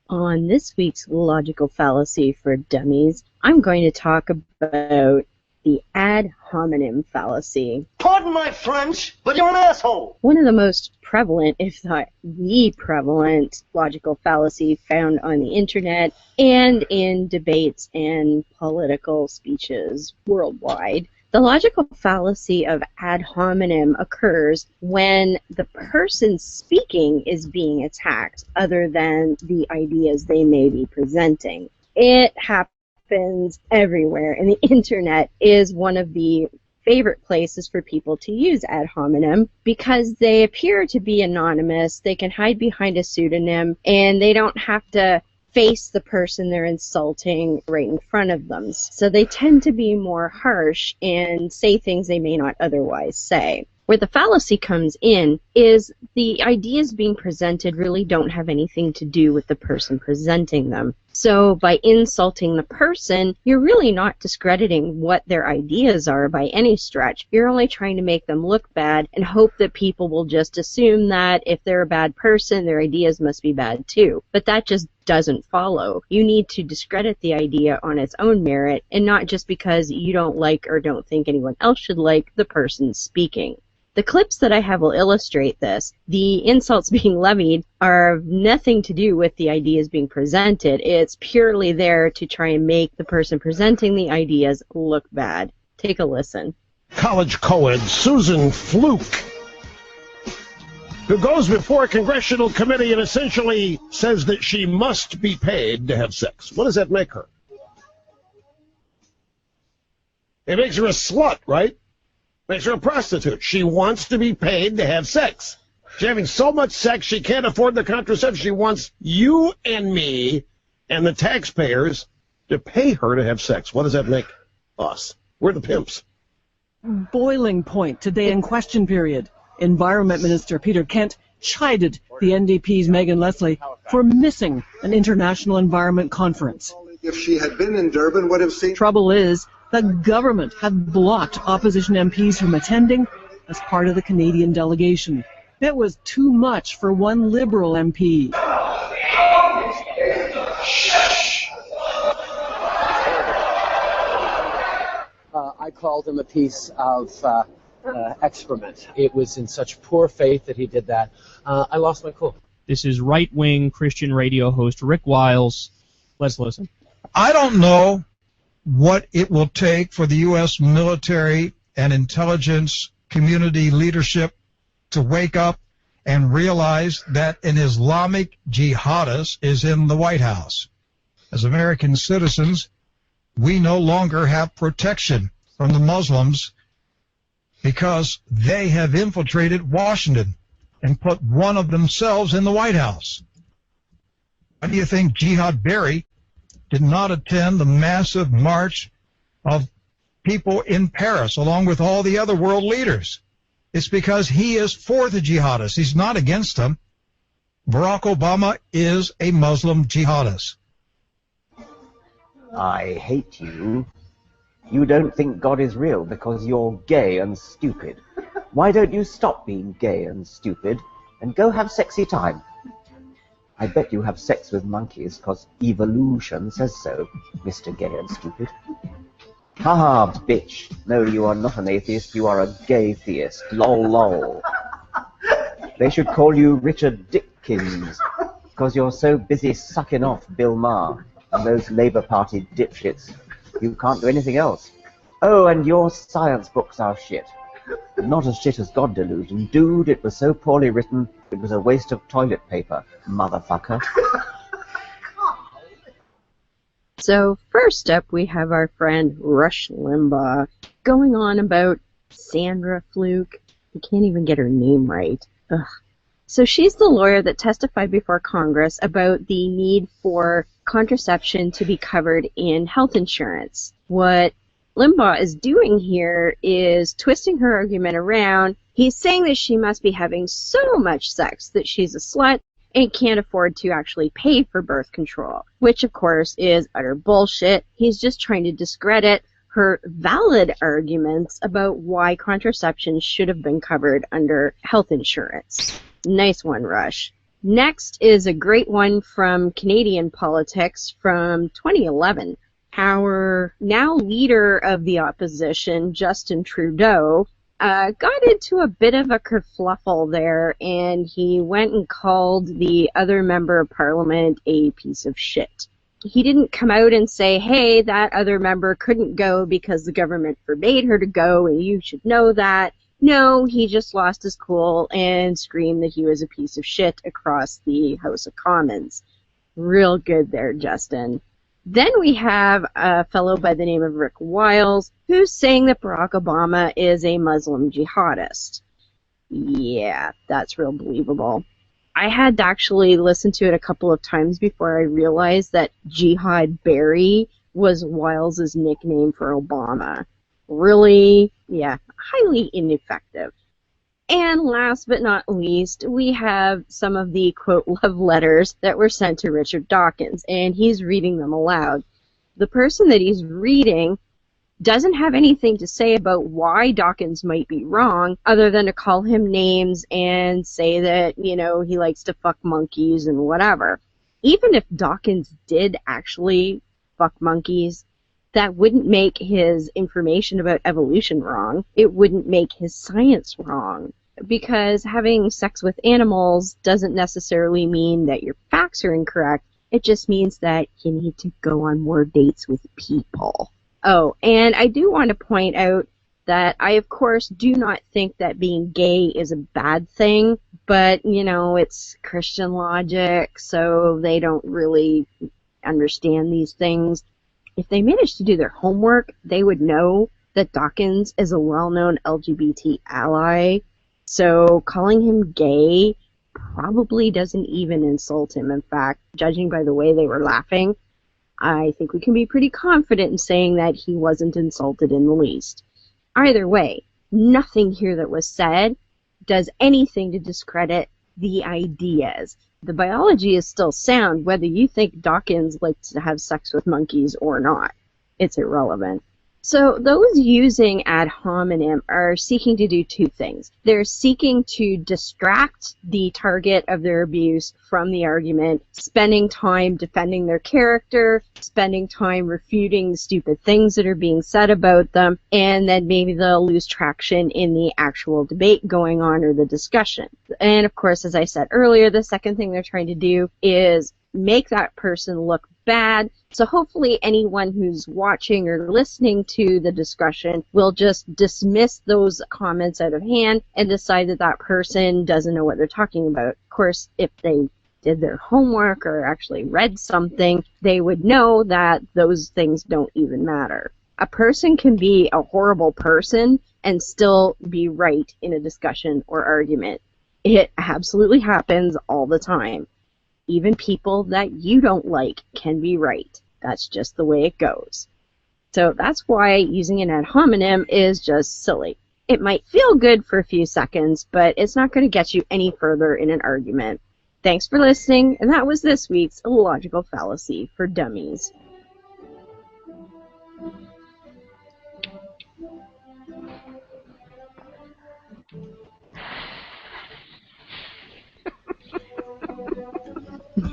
On this week's logical fallacy for dummies, I'm going to talk about the ad hominem fallacy. Pardon my French, but you're an asshole! One of the most prevalent, if not the prevalent, logical fallacy found on the internet and in debates and political speeches worldwide. The logical fallacy of ad hominem occurs when the person speaking is being attacked other than the ideas they may be presenting. It happens everywhere, and the internet is one of the favorite places for people to use ad hominem because they appear to be anonymous, they can hide behind a pseudonym, and they don't have to face the person they're insulting right in front of them. So they tend to be more harsh and say things they may not otherwise say. Where the fallacy comes in is the ideas being presented really don't have anything to do with the person presenting them. So by insulting the person, you're really not discrediting what their ideas are by any stretch. You're only trying to make them look bad and hope that people will just assume that if they're a bad person, their ideas must be bad too. But that just doesn't follow. You need to discredit the idea on its own merit and not just because you don't like or don't think anyone else should like the person speaking. The clips that I have will illustrate this. The insults being levied are nothing to do with the ideas being presented. It's purely there to try and make the person presenting the ideas look bad. Take a listen. college co-ed Susan Fluke, who goes before a congressional committee and essentially says that she must be paid to have sex. What does that make her? It makes her a slut, right? Makes her a prostitute. She wants to be paid to have sex. She's having so much sex she can't afford the contraception. She wants you and me and the taxpayers to pay her to have sex. What does that make us? We're the pimps. Boiling point today in question period. Environment Minister Peter Kent chided the NDP's Megan Leslie for missing an international environment conference. If she had been in Durban, would have seen... Trouble is, the government had blocked opposition MPs from attending as part of the Canadian delegation. It was too much for one Liberal MP. I called him a piece of excrement. It was in such poor faith that he did that. I lost my cool. This is right-wing Christian radio host Rick Wiles. Let's listen. I don't know what it will take for the U.S. military and intelligence community leadership to wake up and realize that an Islamic jihadist is in the White House. As American citizens, we no longer have protection from the Muslims because they have infiltrated Washington and put one of themselves in the White House. Why do you think Jihad Berry did not attend the massive march of people in Paris along with all the other world leaders? It's because he is for the jihadists. He's not against them. Barack Obama is a Muslim jihadist. I hate you. You don't think God is real because you're gay and stupid. Why don't you stop being gay and stupid and go have sexy time? I bet you have sex with monkeys because evolution says so, Mr. Gay and Stupid. Haha, bitch. No, you are not an atheist, you are a gay theist. Lol, lol. They should call you Richard Dickens because you're so busy sucking off Bill Maher and those Labour Party dipshits. You can't do anything else. Oh, and your science books are shit. Not as shit as God Delusion. Dude, it was so poorly written, it was a waste of toilet paper, motherfucker. So first up, we have our friend Rush Limbaugh going on about Sandra Fluke. I can't even get her name right. Ugh. So she's the lawyer that testified before Congress about the need for contraception to be covered in health insurance. What Limbaugh is doing here is twisting her argument around. He's saying that she must be having so much sex that she's a slut and can't afford to actually pay for birth control, which of course is utter bullshit. He's just trying to discredit her valid arguments about why contraception should have been covered under health insurance. Nice one, Rush. Next is a great one from Canadian politics from 2011. Our now leader of the opposition, Justin Trudeau, got into a bit of a kerfluffle there, and he went and called the other member of parliament a piece of shit. He didn't come out and say, hey, that other member couldn't go because the government forbade her to go, and you should know that. No, he just lost his cool and screamed that he was a piece of shit across the House of Commons. Real good there, Justin. Then we have a fellow by the name of Rick Wiles, who's saying that Barack Obama is a Muslim jihadist. Yeah, that's real believable. I had to actually listen to it a couple of times before I realized that Jihad Berry was Wiles' nickname for Obama. Really, yeah, highly ineffective. And last but not least, we have some of the, quote, love letters that were sent to Richard Dawkins, and he's reading them aloud. The person that he's reading doesn't have anything to say about why Dawkins might be wrong, other than to call him names and say that, you know, he likes to fuck monkeys and whatever. Even if Dawkins did actually fuck monkeys, that wouldn't make his information about evolution wrong. It wouldn't make his science wrong. Because having sex with animals doesn't necessarily mean that your facts are incorrect. It just means that you need to go on more dates with people. Oh, and I do want to point out that I, of course, do not think that being gay is a bad thing, but, you know, it's Christian logic, so they don't really understand these things. If they managed to do their homework, they would know that Dawkins is a well-known LGBT ally, so calling him gay probably doesn't even insult him. In fact, judging by the way they were laughing, I think we can be pretty confident in saying that he wasn't insulted in the least. Either way, nothing here that was said does anything to discredit the ideas. The biology is still sound, whether you think Dawkins likes to have sex with monkeys or not. It's irrelevant. So those using ad hominem are seeking to do two things. They're seeking to distract the target of their abuse from the argument, spending time defending their character, spending time refuting stupid things that are being said about them, and then maybe they'll lose traction in the actual debate going on or the discussion. And of course, as I said earlier, the second thing they're trying to do is make that person look bad. So hopefully anyone who's watching or listening to the discussion will just dismiss those comments out of hand and decide that that person doesn't know what they're talking about. Of course, if they did their homework or actually read something, they would know that those things don't even matter. A person can be a horrible person and still be right in a discussion or argument. It absolutely happens all the time. Even people that you don't like can be right. That's just the way it goes. So that's why using an ad hominem is just silly. It might feel good for a few seconds, but it's not going to get you any further in an argument. Thanks for listening, and that was this week's Illogical Fallacy for Dummies.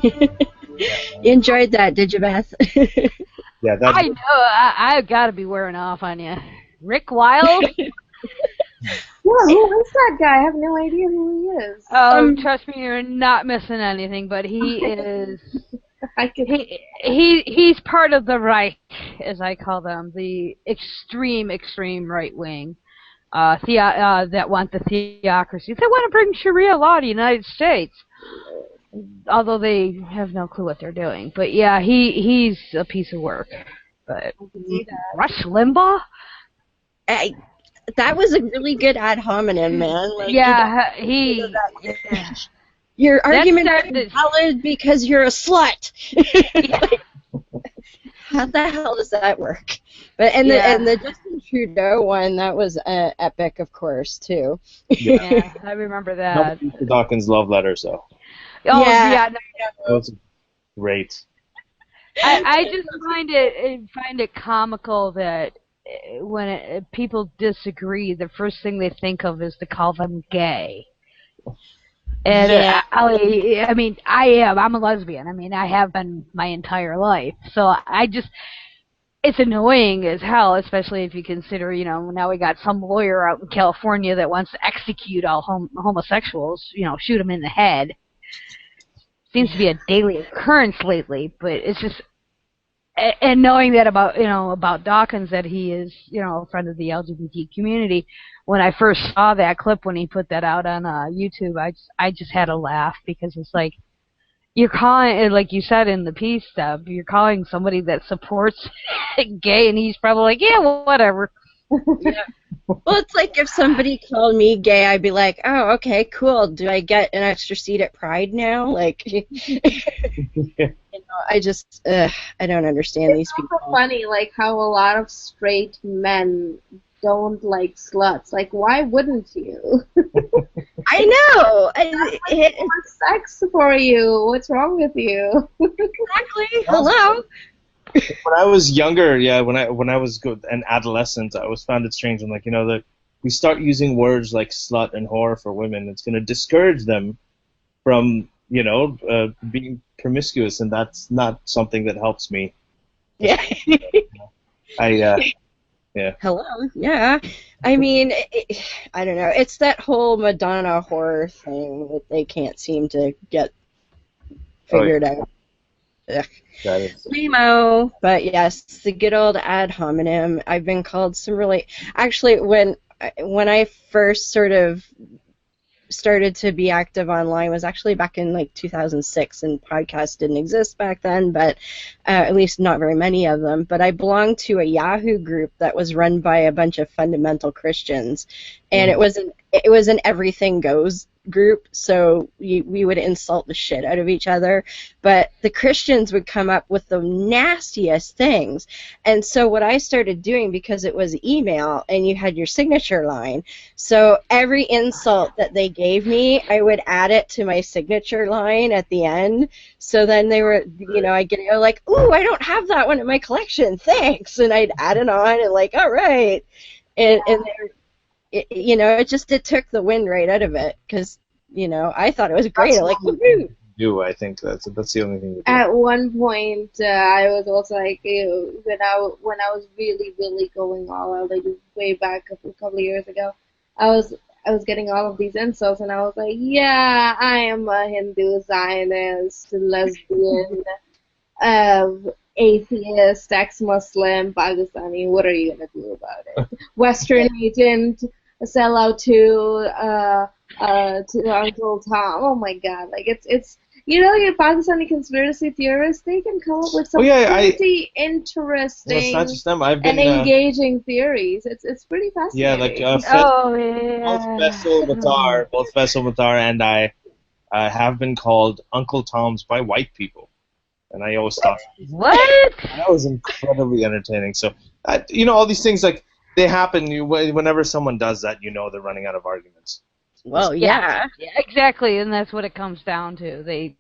You enjoyed that, did you, Beth? Yeah, that. I know. I've got to be wearing off on you. Rick Wild? Yeah, who is that guy? I have no idea who he is. Trust me, you're not missing anything, but he is... He's part of the right, as I call them, the extreme right wing, that want the theocracy. They want to bring Sharia law to the United States. Although they have no clue what they're doing. But yeah, he's a piece of work. But Rush Limbaugh? That was a really good ad hominem, man. Like, yeah, your argument is valid because you're a slut. How the hell does that work? But and the Justin Trudeau one, that was epic, of course, too. Yeah, I remember that. Not Dawkins' love letter, so. Oh yeah, no. That's great. I just find it comical that when people disagree, the first thing they think of is to call them gay. And I mean, I'm a lesbian. I mean, I have been my entire life. So it's annoying as hell, especially if you consider, you know, now we got some lawyer out in California that wants to execute all homosexuals, you know, shoot them in the head. Seems to be a daily occurrence lately, but it's just, and knowing that about Dawkins, that he is, you know, a friend of the LGBT community. When I first saw that clip when he put that out on YouTube, I just had to laugh, because it's like, you're calling, like you said in the piece stuff, you're calling somebody that supports gay, and he's probably like, yeah, well, whatever. Yeah. Well, it's like if somebody called me gay, I'd be like, oh, okay, cool. Do I get an extra seat at Pride now? Like, you know, I just, I don't understand these people. It's so funny, like how a lot of straight men don't like sluts. Like, why wouldn't you? I know. It's more sex for you. What's wrong with you? Exactly. Hello. When I was younger, when I was an adolescent, I always found it strange. I'm like, you know, that we start using words like slut and whore for women, it's going to discourage them from, you know, being promiscuous, and that's not something that helps me. Yeah. Yeah. Hello. Yeah. I mean, I don't know. It's that whole Madonna horror thing that they can't seem to get figured out. Ugh. That is. Lemo, but yes, the good old ad hominem. I've been called some really. Actually, when I first sort of started to be active online was actually back in like 2006, and podcasts didn't exist back then, but at least not very many of them. But I belonged to a Yahoo group that was run by a bunch of fundamental Christians, and it was an everything goes group, so we would insult the shit out of each other, but the Christians would come up with the nastiest things. And so what I started doing, because it was email and you had your signature line, so every insult that they gave me, I would add it to my signature line at the end. So then they were, I'd get like, ooh, I don't have that one in my collection, thanks, and I'd add it on and like, all right, and it took the wind right out of it, because, I thought it was great. Like, woohoo! I think that's the only thing. At one point, I was also like, when I was really, really going all out, like way back a couple of years ago, I was getting all of these insults, and I was like, yeah, I am a Hindu Zionist, lesbian, atheist, ex-Muslim, Pakistani. What are you gonna do about it? Western agent, a sellout to Uncle Tom. Oh my God! Like it's your Pakistani conspiracy theorists, they can come up with some pretty interesting it's not just them. I've been, and engaging theories. It's pretty fascinating. Yeah, like both Faisal Mattar and I have been called Uncle Toms by white people, and I always thought that was incredibly entertaining. So all these things, like, they happen. Whenever someone does that, they're running out of arguments. Well, yeah, exactly, and that's what it comes down to. They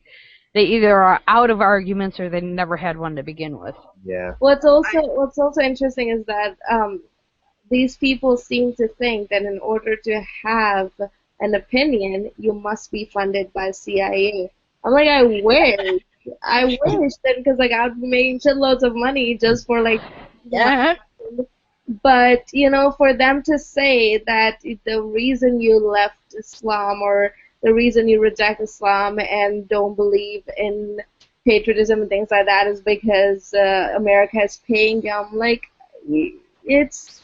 either are out of arguments or they never had one to begin with. Yeah. What's also interesting is that these people seem to think that in order to have an opinion, you must be funded by CIA. I'm like, I wish that, because like I'd be making shitloads of money just for like. Yeah. But, for them to say that the reason you left Islam, or the reason you reject Islam and don't believe in patriotism and things like that, is because America is paying them, like, it's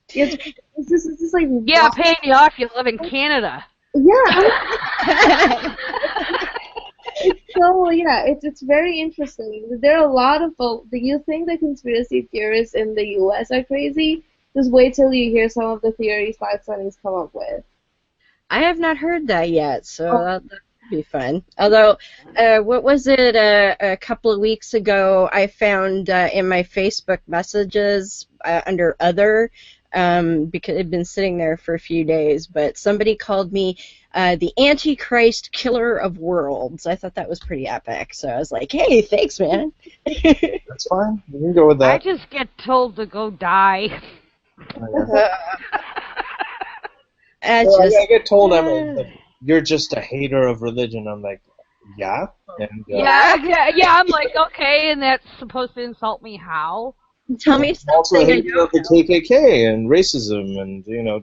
just like... Yeah, paying you off, you live in Canada. Yeah. So, it's very interesting. There are a lot of folks. Do you think the conspiracy theorists in the U.S. are crazy? Just wait till you hear some of the theories Pakistanis come up with. I have not heard that yet, so that would be fun. Although, what was it, a couple of weeks ago, I found in my Facebook messages under Other, because it had been sitting there for a few days, but somebody called me the Antichrist Killer of Worlds. I thought that was pretty epic, so I was like, hey, thanks, man. That's fine. We can go with that. I just get told to go die. I get told you're just a hater of religion. I'm like, yeah. And, yeah, I'm like, okay, and that's supposed to insult me how? Tell me something. Also a hater of the KKK and racism, and Yeah.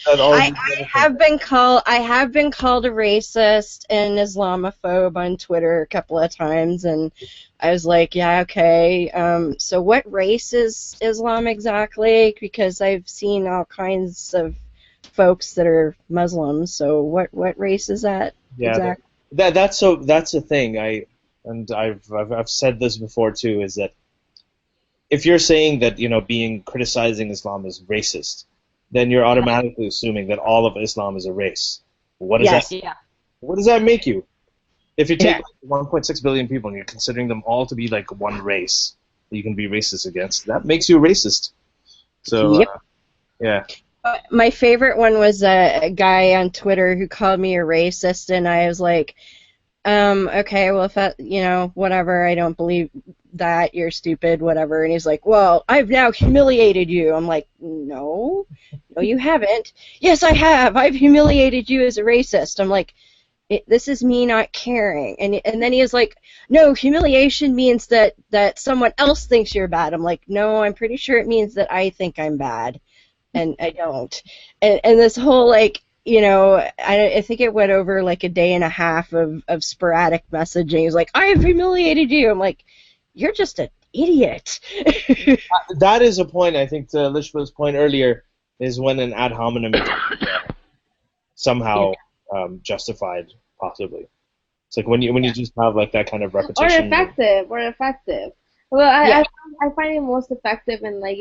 I have been called a racist and Islamophobe on Twitter a couple of times, and I was like, yeah, okay. So what race is Islam exactly? Because I've seen all kinds of folks that are Muslims. So what race is that? Yeah, exactly? that's the thing. I've said this before too, is that if you're saying that criticizing Islam is racist, then you're automatically assuming that all of Islam is a race. What does What does that make you? If you take 1.6 billion people and you're considering them all to be like one race that you can be racist against, that makes you a racist. So, yeah. My favorite one was a guy on Twitter who called me a racist, and I was like, okay, well, if that, whatever, I don't believe that, you're stupid, whatever. And he's like, well, I've now humiliated you. I'm like, no, you haven't. Yes, I have. I've humiliated you as a racist. I'm like, this is me not caring. And then he was like, no, humiliation means that someone else thinks you're bad. I'm like, no, I'm pretty sure it means that I think I'm bad, and I don't. And this whole, like, I think it went over like a day and a half of sporadic messaging. He was like, I have humiliated you. I'm like, you're just an idiot. That is a point, I think, to Alishba's point earlier, is when an ad hominem is somehow justified, possibly. It's like when you just have like that kind of repetition. Or effective. Well, I find it most effective in, like,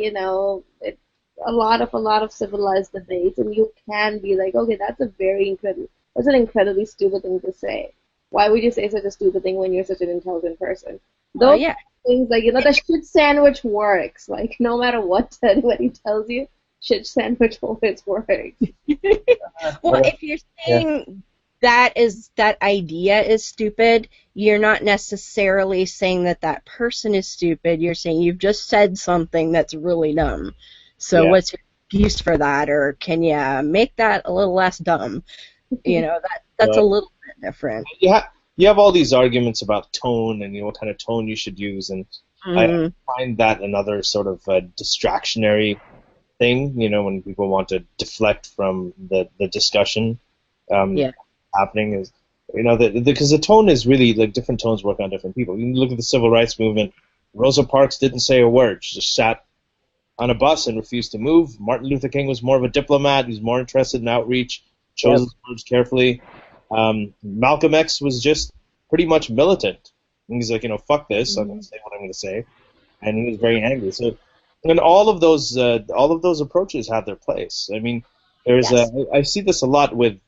a lot of civilized debates, and you can be like, okay, that's an incredibly stupid thing to say. Why would you say such a stupid thing when you're such an intelligent person? Those things, like, the shit sandwich works. Like, no matter what anybody tells you, shit sandwich always works. Well, if you're saying that idea is stupid, you're not necessarily saying that person is stupid. You're saying you've just said something that's really dumb. So what's your excuse for that? Or can you make that a little less dumb? That's a little bit different. You have all these arguments about tone and what kind of tone you should use, and I find that another sort of distractionary thing, when people want to deflect from the discussion happening, is because the tone is really, like, different tones work on different people. You look at the civil rights movement. Rosa Parks didn't say a word. She just sat on a bus and refused to move. Martin Luther King was more of a diplomat. He was more interested in outreach, chose his words carefully. Malcolm X was just pretty much militant. And he's like, fuck this, I'm going to say what I'm going to say. And he was very angry. So, and all of those approaches have their place. I mean, I see this a lot with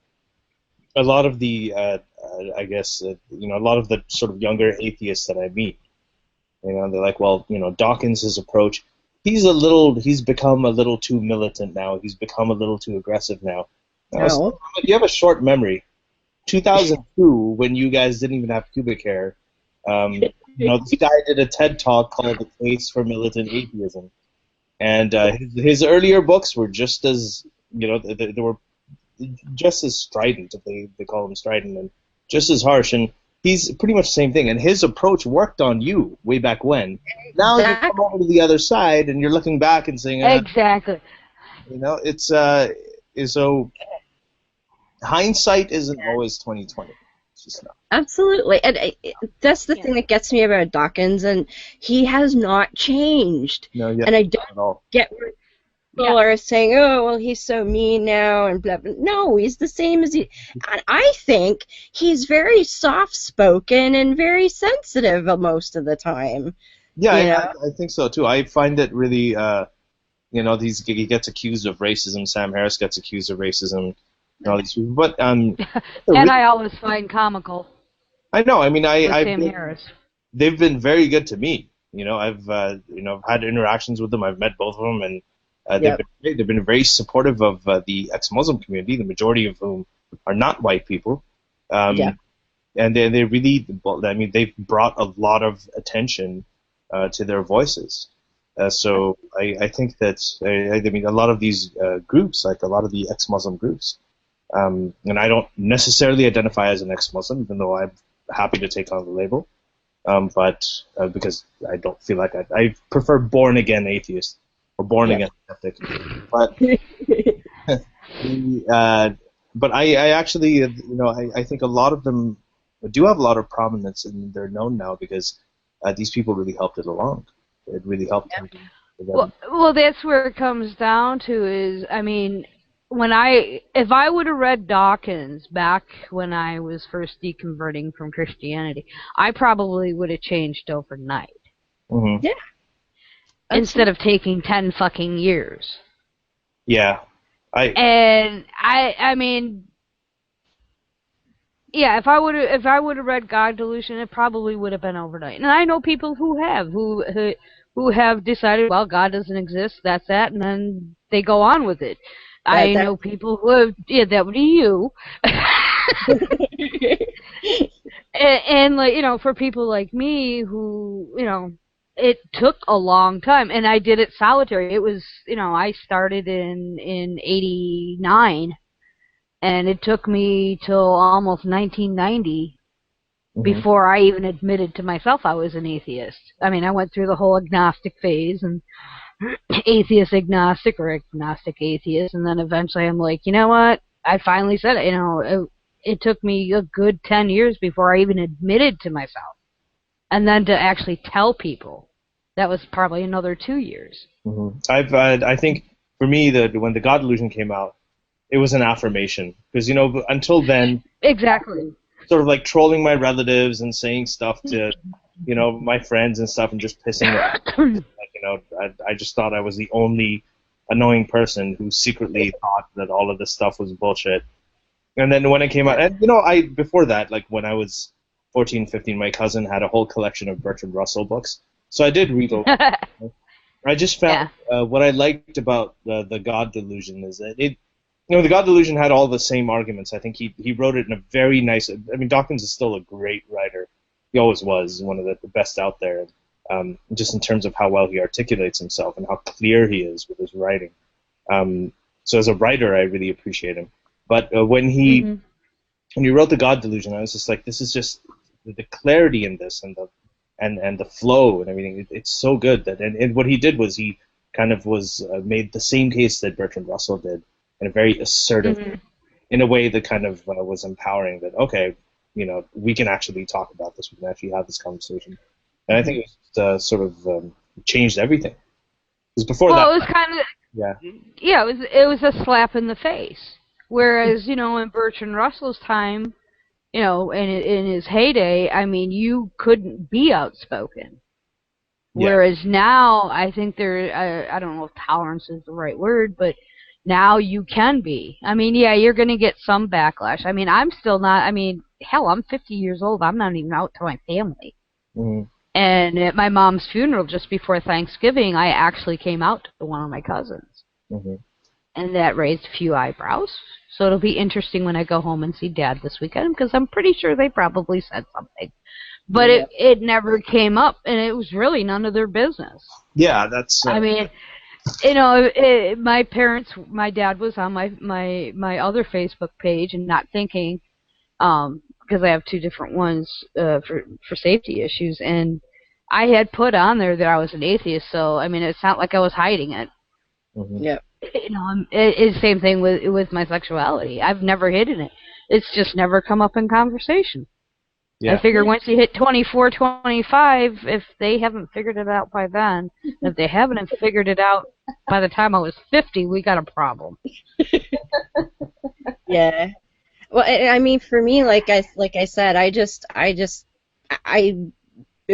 a lot of the, I guess, a lot of the sort of younger atheists that I meet. They're like, well, Dawkins' approach, he's become a little too militant now. He's become a little too aggressive now. So, you have a short memory. 2002, when you guys didn't even have pubic hair, this guy did a TED Talk called "The Case for Militant Atheism," and his earlier books were just as, they were just as strident, if they call them strident, and just as harsh. And he's pretty much the same thing. And his approach worked on you way back when. Now you come over to the other side, and you're looking back and saying, exactly. It's so. Hindsight isn't always 20/20. It's just not. Absolutely, and that's the thing that gets me about Dawkins, and he has not changed. No, and I don't get where people are saying, "Oh, well, he's so mean now," and blah blah. No, he's the same as he. And I think he's very soft-spoken and very sensitive most of the time. Yeah, I think so too. I find it really, he gets accused of racism. Sam Harris gets accused of racism. All these people, but and I always find comical. I know. I mean, Sam Harris. They've been very good to me. I've had interactions with them. I've met both of them, and they've been very supportive of the ex-Muslim community, the majority of whom are not white people. And they really, they've brought a lot of attention to their voices. So I think that a lot of these groups, like a lot of the ex-Muslim groups. And I don't necessarily identify as an ex-Muslim, even though I'm happy to take on the label. But because I don't feel like I prefer born-again atheist or born-again skeptic. But but I actually, I think a lot of them do have a lot of prominence, and they're known now because these people really helped it along. It really helped them. Well, that's where it comes down to is, I mean, if I would have read Dawkins back when I was first deconverting from Christianity, I probably would have changed overnight. Mm-hmm. Yeah. Instead of taking 10 fucking years. Yeah. I mean, yeah, if I would have read God Delusion, it probably would have been overnight. And I know people who have decided, well, God doesn't exist, that's that, and then they go on with it. I know people who have, that would be you. and like, for people like me who, it took a long time, and I did it solitary. It was, I started in 89, and it took me till almost 1990 before I even admitted to myself I was an atheist. I mean, I went through the whole agnostic phase, and atheist agnostic or agnostic atheist, and then eventually I'm like, you know what? I finally said it. You know, it took me a good 10 years before I even admitted to myself. And then to actually tell people, that was probably another 2 years. Mm-hmm. I think for me, when the God Delusion came out, it was an affirmation. Because, you know, until then... Exactly. Sort of like trolling my relatives and saying stuff to, you know, my friends and stuff and just pissing them off. Like, you know, I just thought I was the only annoying person who secretly thought that all of this stuff was bullshit. And then when it came out, and, you know, before that, like when I was 14, 15, my cousin had a whole collection of Bertrand Russell books. So I did read a lot. I just found what I liked about the God Delusion is that it, you know, the God Delusion had all the same arguments. I think he wrote it in a very nice. I mean, Dawkins is still a great writer. He always was one of the best out there. Just in terms of how well he articulates himself and how clear he is with his writing. So as a writer, I really appreciate him. But when he wrote the God Delusion, I was just like, this is just the clarity in this and the flow and everything. It's so good and what he did was he kind of made the same case that Bertrand Russell did. In a very assertive, in a way that kind of was empowering. That okay, you know, we can actually talk about this. We can actually have this conversation. And I think it was, sort of changed everything. Because before that, it was kind of it was a slap in the face. Whereas you know, in Bertrand Russell's time, you know, in his heyday, I mean, you couldn't be outspoken. Yeah. Whereas now, I think I don't know if tolerance is the right word, but now you can be. I mean, yeah, you're going to get some backlash. I mean, I'm still not. I mean, hell, I'm 50 years old. I'm not even out to my family. And at my mom's funeral just before Thanksgiving, I actually came out to one of my cousins. And that raised a few eyebrows. So it'll be interesting when I go home and see Dad this weekend, because I'm pretty sure they probably said something. But it never came up, and it was really none of their business. Yeah, that's... I mean... You know, my dad was on my other Facebook page and not thinking, because I have two different ones for safety issues, and I had put on there that I was an atheist, so I mean it's not like I was hiding it. Yeah. You know, it's the same thing with my sexuality. I've never hidden it. It's just never come up in conversation. Yeah. I figure once you hit 24, 25, if they haven't figured it out by then, if they haven't figured it out by the time I was 50, we got a problem. Yeah. Well, I mean, for me, like I said, it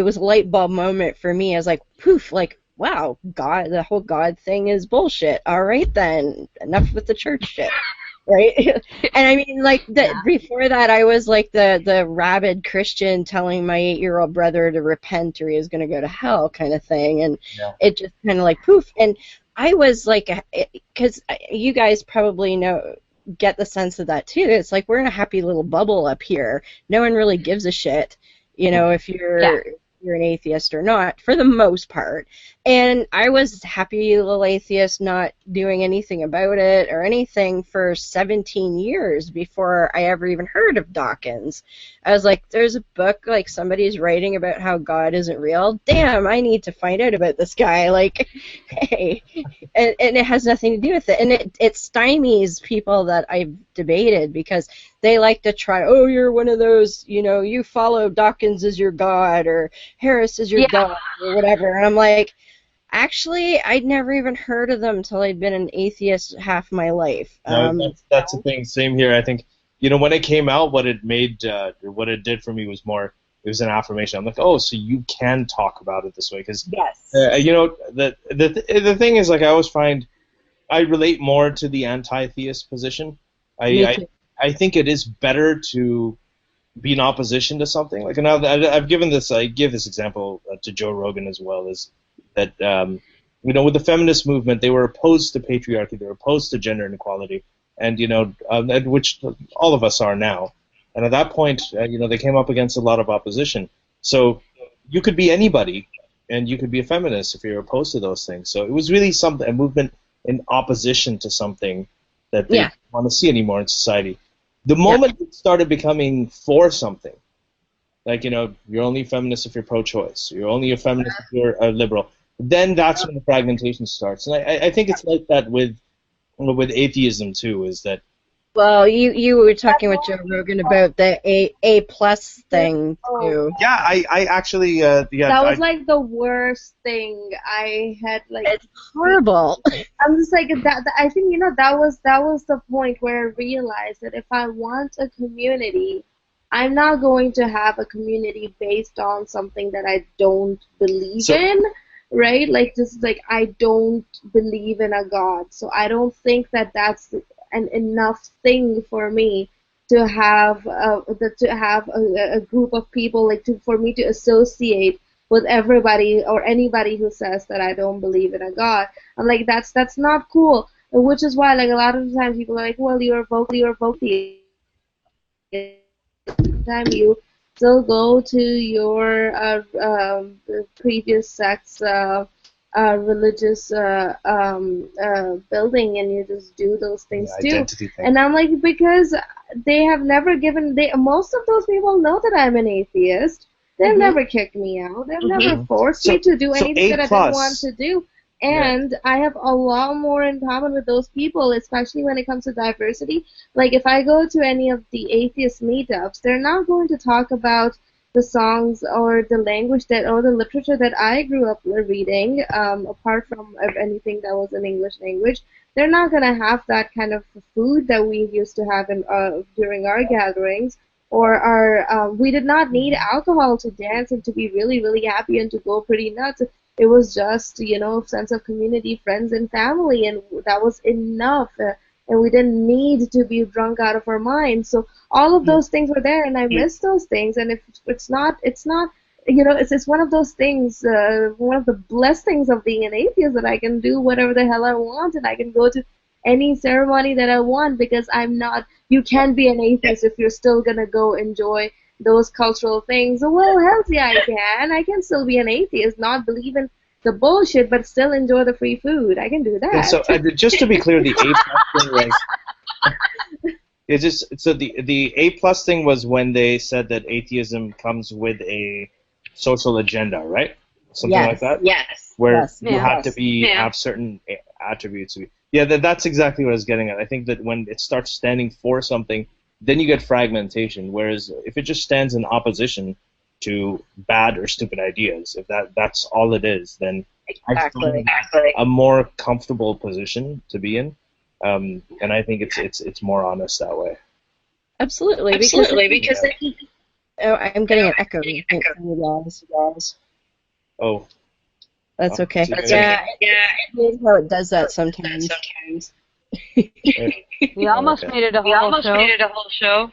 was a light bulb moment for me. I was like, poof, like, wow, God, the whole God thing is bullshit. All right, then, enough with the church shit. Right? And I mean, like, before that, I was like the rabid Christian telling my 8-year-old brother to repent or he was going to go to hell kind of thing. And it just kind of like poof. And I was like, because you guys probably get the sense of that too. It's like we're in a happy little bubble up here. No one really gives a shit, you know, if you're an atheist or not, for the most part. And I was happy little atheist, not doing anything about it or anything for 17 years before I ever even heard of Dawkins. I was like, there's a book, like, somebody's writing about how God isn't real. Damn, I need to find out about this guy. Like, hey. And it has nothing to do with it. And it stymies people that I've debated because they like to try, oh, you're one of those, you know, you follow Dawkins as your God or Harris as your God or whatever. And I'm like, actually, I'd never even heard of them until I'd been an atheist half my life. That's the thing. Same here. I think, you know, when it came out, what it did for me was more, it was an affirmation. I'm like, oh, so you can talk about it this way. Because, you know, the thing is, like, I always find I relate more to the anti-theist position. I think it is better to be in opposition to something. Like, now I give this example to Joe Rogan as well, is that, you know, with the feminist movement, they were opposed to patriarchy, they were opposed to gender inequality, and, you know, which all of us are now. And at that point, you know, they came up against a lot of opposition. So you could be anybody, and you could be a feminist if you're opposed to those things. So it was really a movement in opposition to something that they don't want to see anymore in society. The moment it started becoming for something, like, you know, you're only a feminist if you're pro-choice, you're only a feminist if you're a liberal, then that's when the fragmentation starts. And I think it's like that with atheism too, is that Well, you were talking with Joe Rogan about the A plus thing too. Yeah, I actually that was like the worst thing I had. Like, it's horrible. I'm just like that. I think that was the point where I realized that if I want a community, I'm not going to have a community based on something that I don't believe in, right? Like, just like I don't believe in a God, so I don't think that that's an enough thing for me to have a group of people, like, for me to associate with everybody or anybody who says that I don't believe in a God. I'm like, that's not cool. Which is why, like, a lot of the times people are like, well, you're vocally time you still go to your previous sect's religious building, and you just do those things too. And I'm like, because they have never most of those people know that I'm an atheist. They've never kicked me out. They've never forced me to do anything that I didn't want to do. And I have a lot more in common with those people, especially when it comes to diversity. Like, if I go to any of the atheist meetups, they're not going to talk about the songs or the language or the literature that I grew up reading, apart from anything that was in English language. They're not going to have that kind of food that we used to have during our gatherings, or we did not need alcohol to dance and to be really, really happy and to go pretty nuts. It was just, sense of community, friends, and family, and that was enough. And we didn't need to be drunk out of our minds. So all of those things were there, and I miss those things. And if it's not, it's one of those things, one of the blessed things of being an atheist, that I can do whatever the hell I want, and I can go to any ceremony that I want, because you can't be an atheist if you're still going to go enjoy those cultural things. Well, hell yeah, I can still be an atheist, not believe in the bullshit, but still enjoy the free food. I can do that. And so, just to be clear, the A plus thing was the A plus thing was when they said that atheism comes with a social agenda, right? Something like that. Yes. Where you have to have certain attributes. Yeah, that's exactly what I was getting at. I think that when it starts standing for something, then you get fragmentation. Whereas if it just stands in opposition to bad or stupid ideas, if that's all it is, then I find a more comfortable position to be in, and I think it's more honest that way. Absolutely, because I'm getting an echo from you guys. Oh, that's okay. Yeah, here's how it does that sometimes. We almost made it a whole show.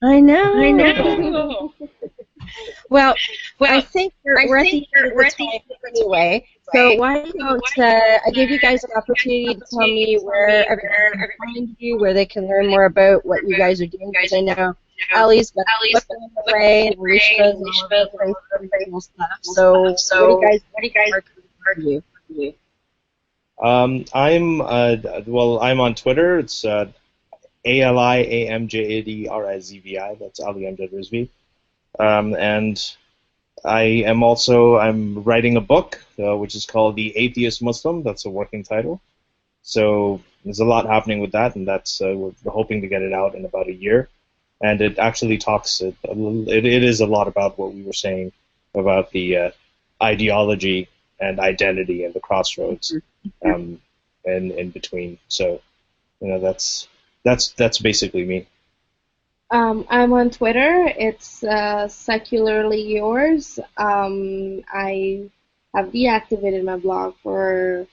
I know. Well, I think we're at the end of the time anyway. So why don't I give you guys an opportunity to tell me where everyone can find you, where they can learn more about what you guys are doing, because I know Ali's got the way, and Alishba's all stuff. So what do you guys do? I'm on Twitter. It's AliAmjadRizvi. That's Ali Amjad Rizvi. And I'm writing a book, which is called The Atheist Muslim. That's a working title. So there's a lot happening with that, and that's we're hoping to get it out in about a year. And it actually talks. It is a lot about what we were saying about the ideology and identity and the crossroads, and in between. So, that's basically me. I'm on Twitter. It's secularly yours. I have deactivated my blog for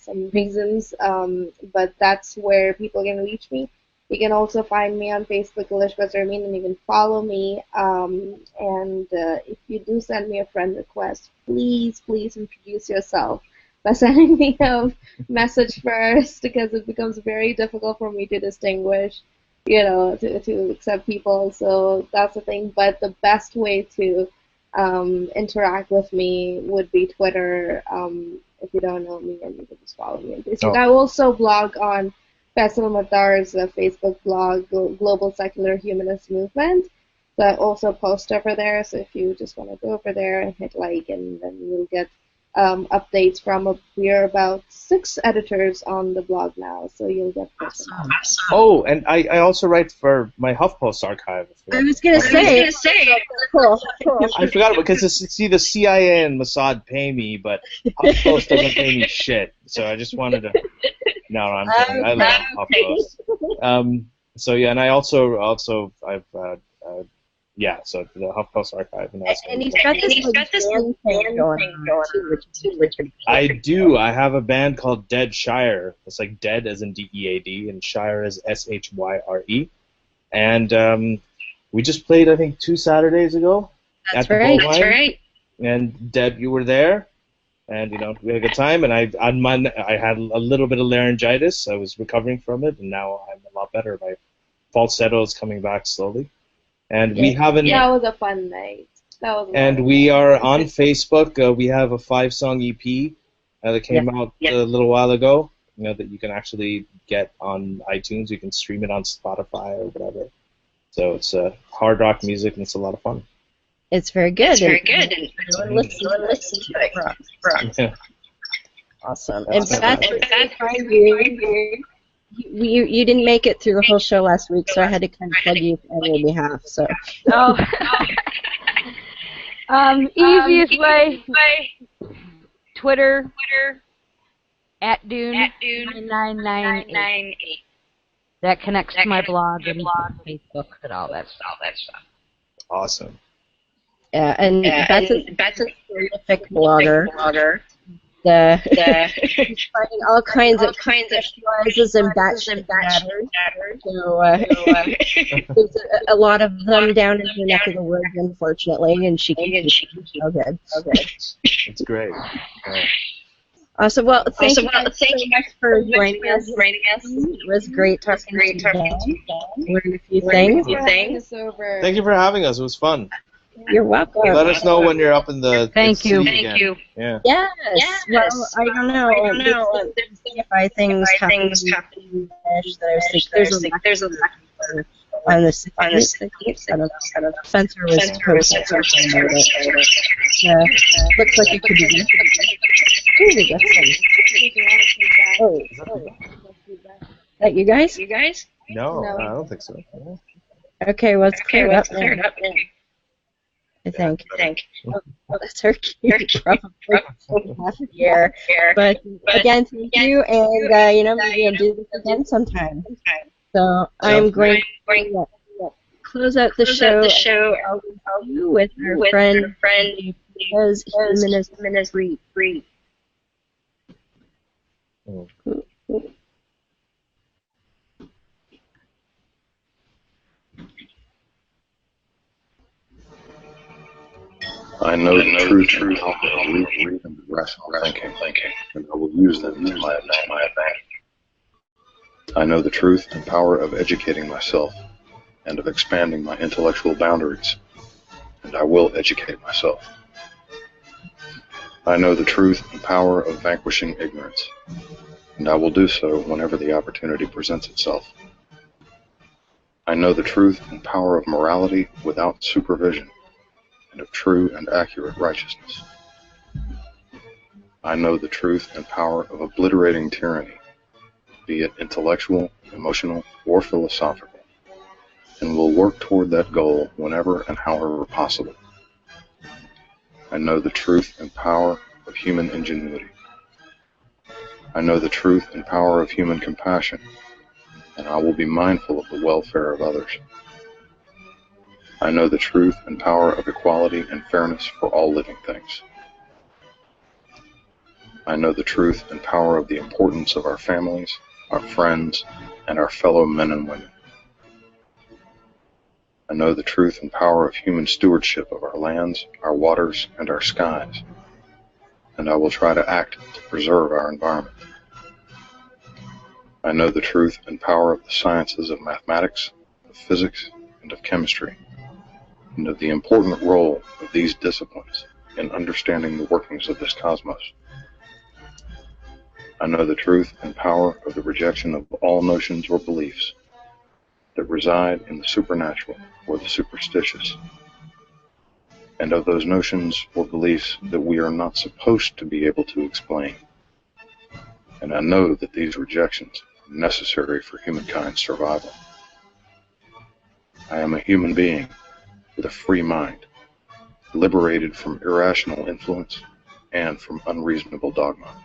some reasons, but that's where people can reach me. You can also find me on Facebook, Alishba Zarmeen, and you can follow me. And if you do send me a friend request, please introduce yourself by sending me a message first, because it becomes very difficult for me to distinguish, to accept people. So that's the thing. But the best way to interact with me would be Twitter. If you don't know me, and you can just follow me on Facebook. I also blog on Faisal Mathar's Facebook blog, Global Secular Humanist Movement. So I also post over there. So if you just want to go over there and hit like, and then you'll get updates from. We're about 6 editors on the blog now, so you'll get this. Oh, and I also write for my HuffPost archive. I was gonna say. Cool. I forgot because see the CIA and Mossad pay me, but HuffPost doesn't pay me shit. So I just wanted to. No, I'm kidding. I love HuffPost. So yeah, and I also I've yeah, so the HuffPost archive. And he's got this band thing going on too, which I do. I have a band called Dead Shire. It's like dead as in DEAD, and Shire is SHYRE. And we just played, I think, 2 Saturdays ago. That's right. That's right. And Deb, you were there, and we had a good time. And I had a little bit of laryngitis. I was recovering from it, and now I'm a lot better. My falsetto is coming back slowly. And we haven't. That was a fun night. We are on Facebook. We have a 5-song EP that came out a little while ago. That you can actually get on iTunes. You can stream it on Spotify or whatever. So it's hard rock music, and it's a lot of fun. It's very good. It's very good. And listen to it. Yeah. Awesome. And Beth, you didn't make it through the whole show last week, so I had to kind of plug you on your behalf. So. Easiest way. Twitter. @Dune998. That connects to my blog and Facebook and all that stuff. Awesome. Yeah, and Beth's a prolific blogger. He's finding all kinds of specializes and batshit matters. So there's a lot of them down in your neck of the woods, unfortunately, and she can. Okay. It's great. Yeah. Awesome. Well, thank you so much for joining us. It was great talking to you. Learned a few things. Thank you for having us. It was fun. You're welcome. Let us know when you're up in the Thank you. Yeah. Yes. Well, I don't know. If I things happen that I was thinking, there's a on the 16th. I don't know. Spencer was posting about it. Looks like it could be good. Ooh, we got some. That you guys? No, I don't think so. Yeah. Okay, well, it's cleared up now. I think. Oh, that's her cue. Probably half a year. But again, thank you, and maybe I'll do this again sometime. So I'm going to close out the show with our friend because human is free. I know the truth of reason and rational thinking, and I will use them to my advantage. I know the truth and power of educating myself and of expanding my intellectual boundaries, and I will educate myself. I know the truth and power of vanquishing ignorance, and I will do so whenever the opportunity presents itself. I know the truth and power of morality without supervision, and of true and accurate righteousness. I know the truth and power of obliterating tyranny, be it intellectual, emotional, or philosophical, and will work toward that goal whenever and however possible. I know the truth and power of human ingenuity. I know the truth and power of human compassion, and I will be mindful of the welfare of others. I know the truth and power of equality and fairness for all living things. I know the truth and power of the importance of our families, our friends, and our fellow men and women. I know the truth and power of human stewardship of our lands, our waters, and our skies, and I will try to act to preserve our environment. I know the truth and power of the sciences of mathematics, of physics, and of chemistry, and of the important role of these disciplines in understanding the workings of this cosmos. I know the truth and power of the rejection of all notions or beliefs that reside in the supernatural or the superstitious. and of those notions or beliefs that we are not supposed to be able to explain. And I know that these rejections are necessary for humankind's survival. I am a human being with a free mind, liberated from irrational influence and from unreasonable dogma.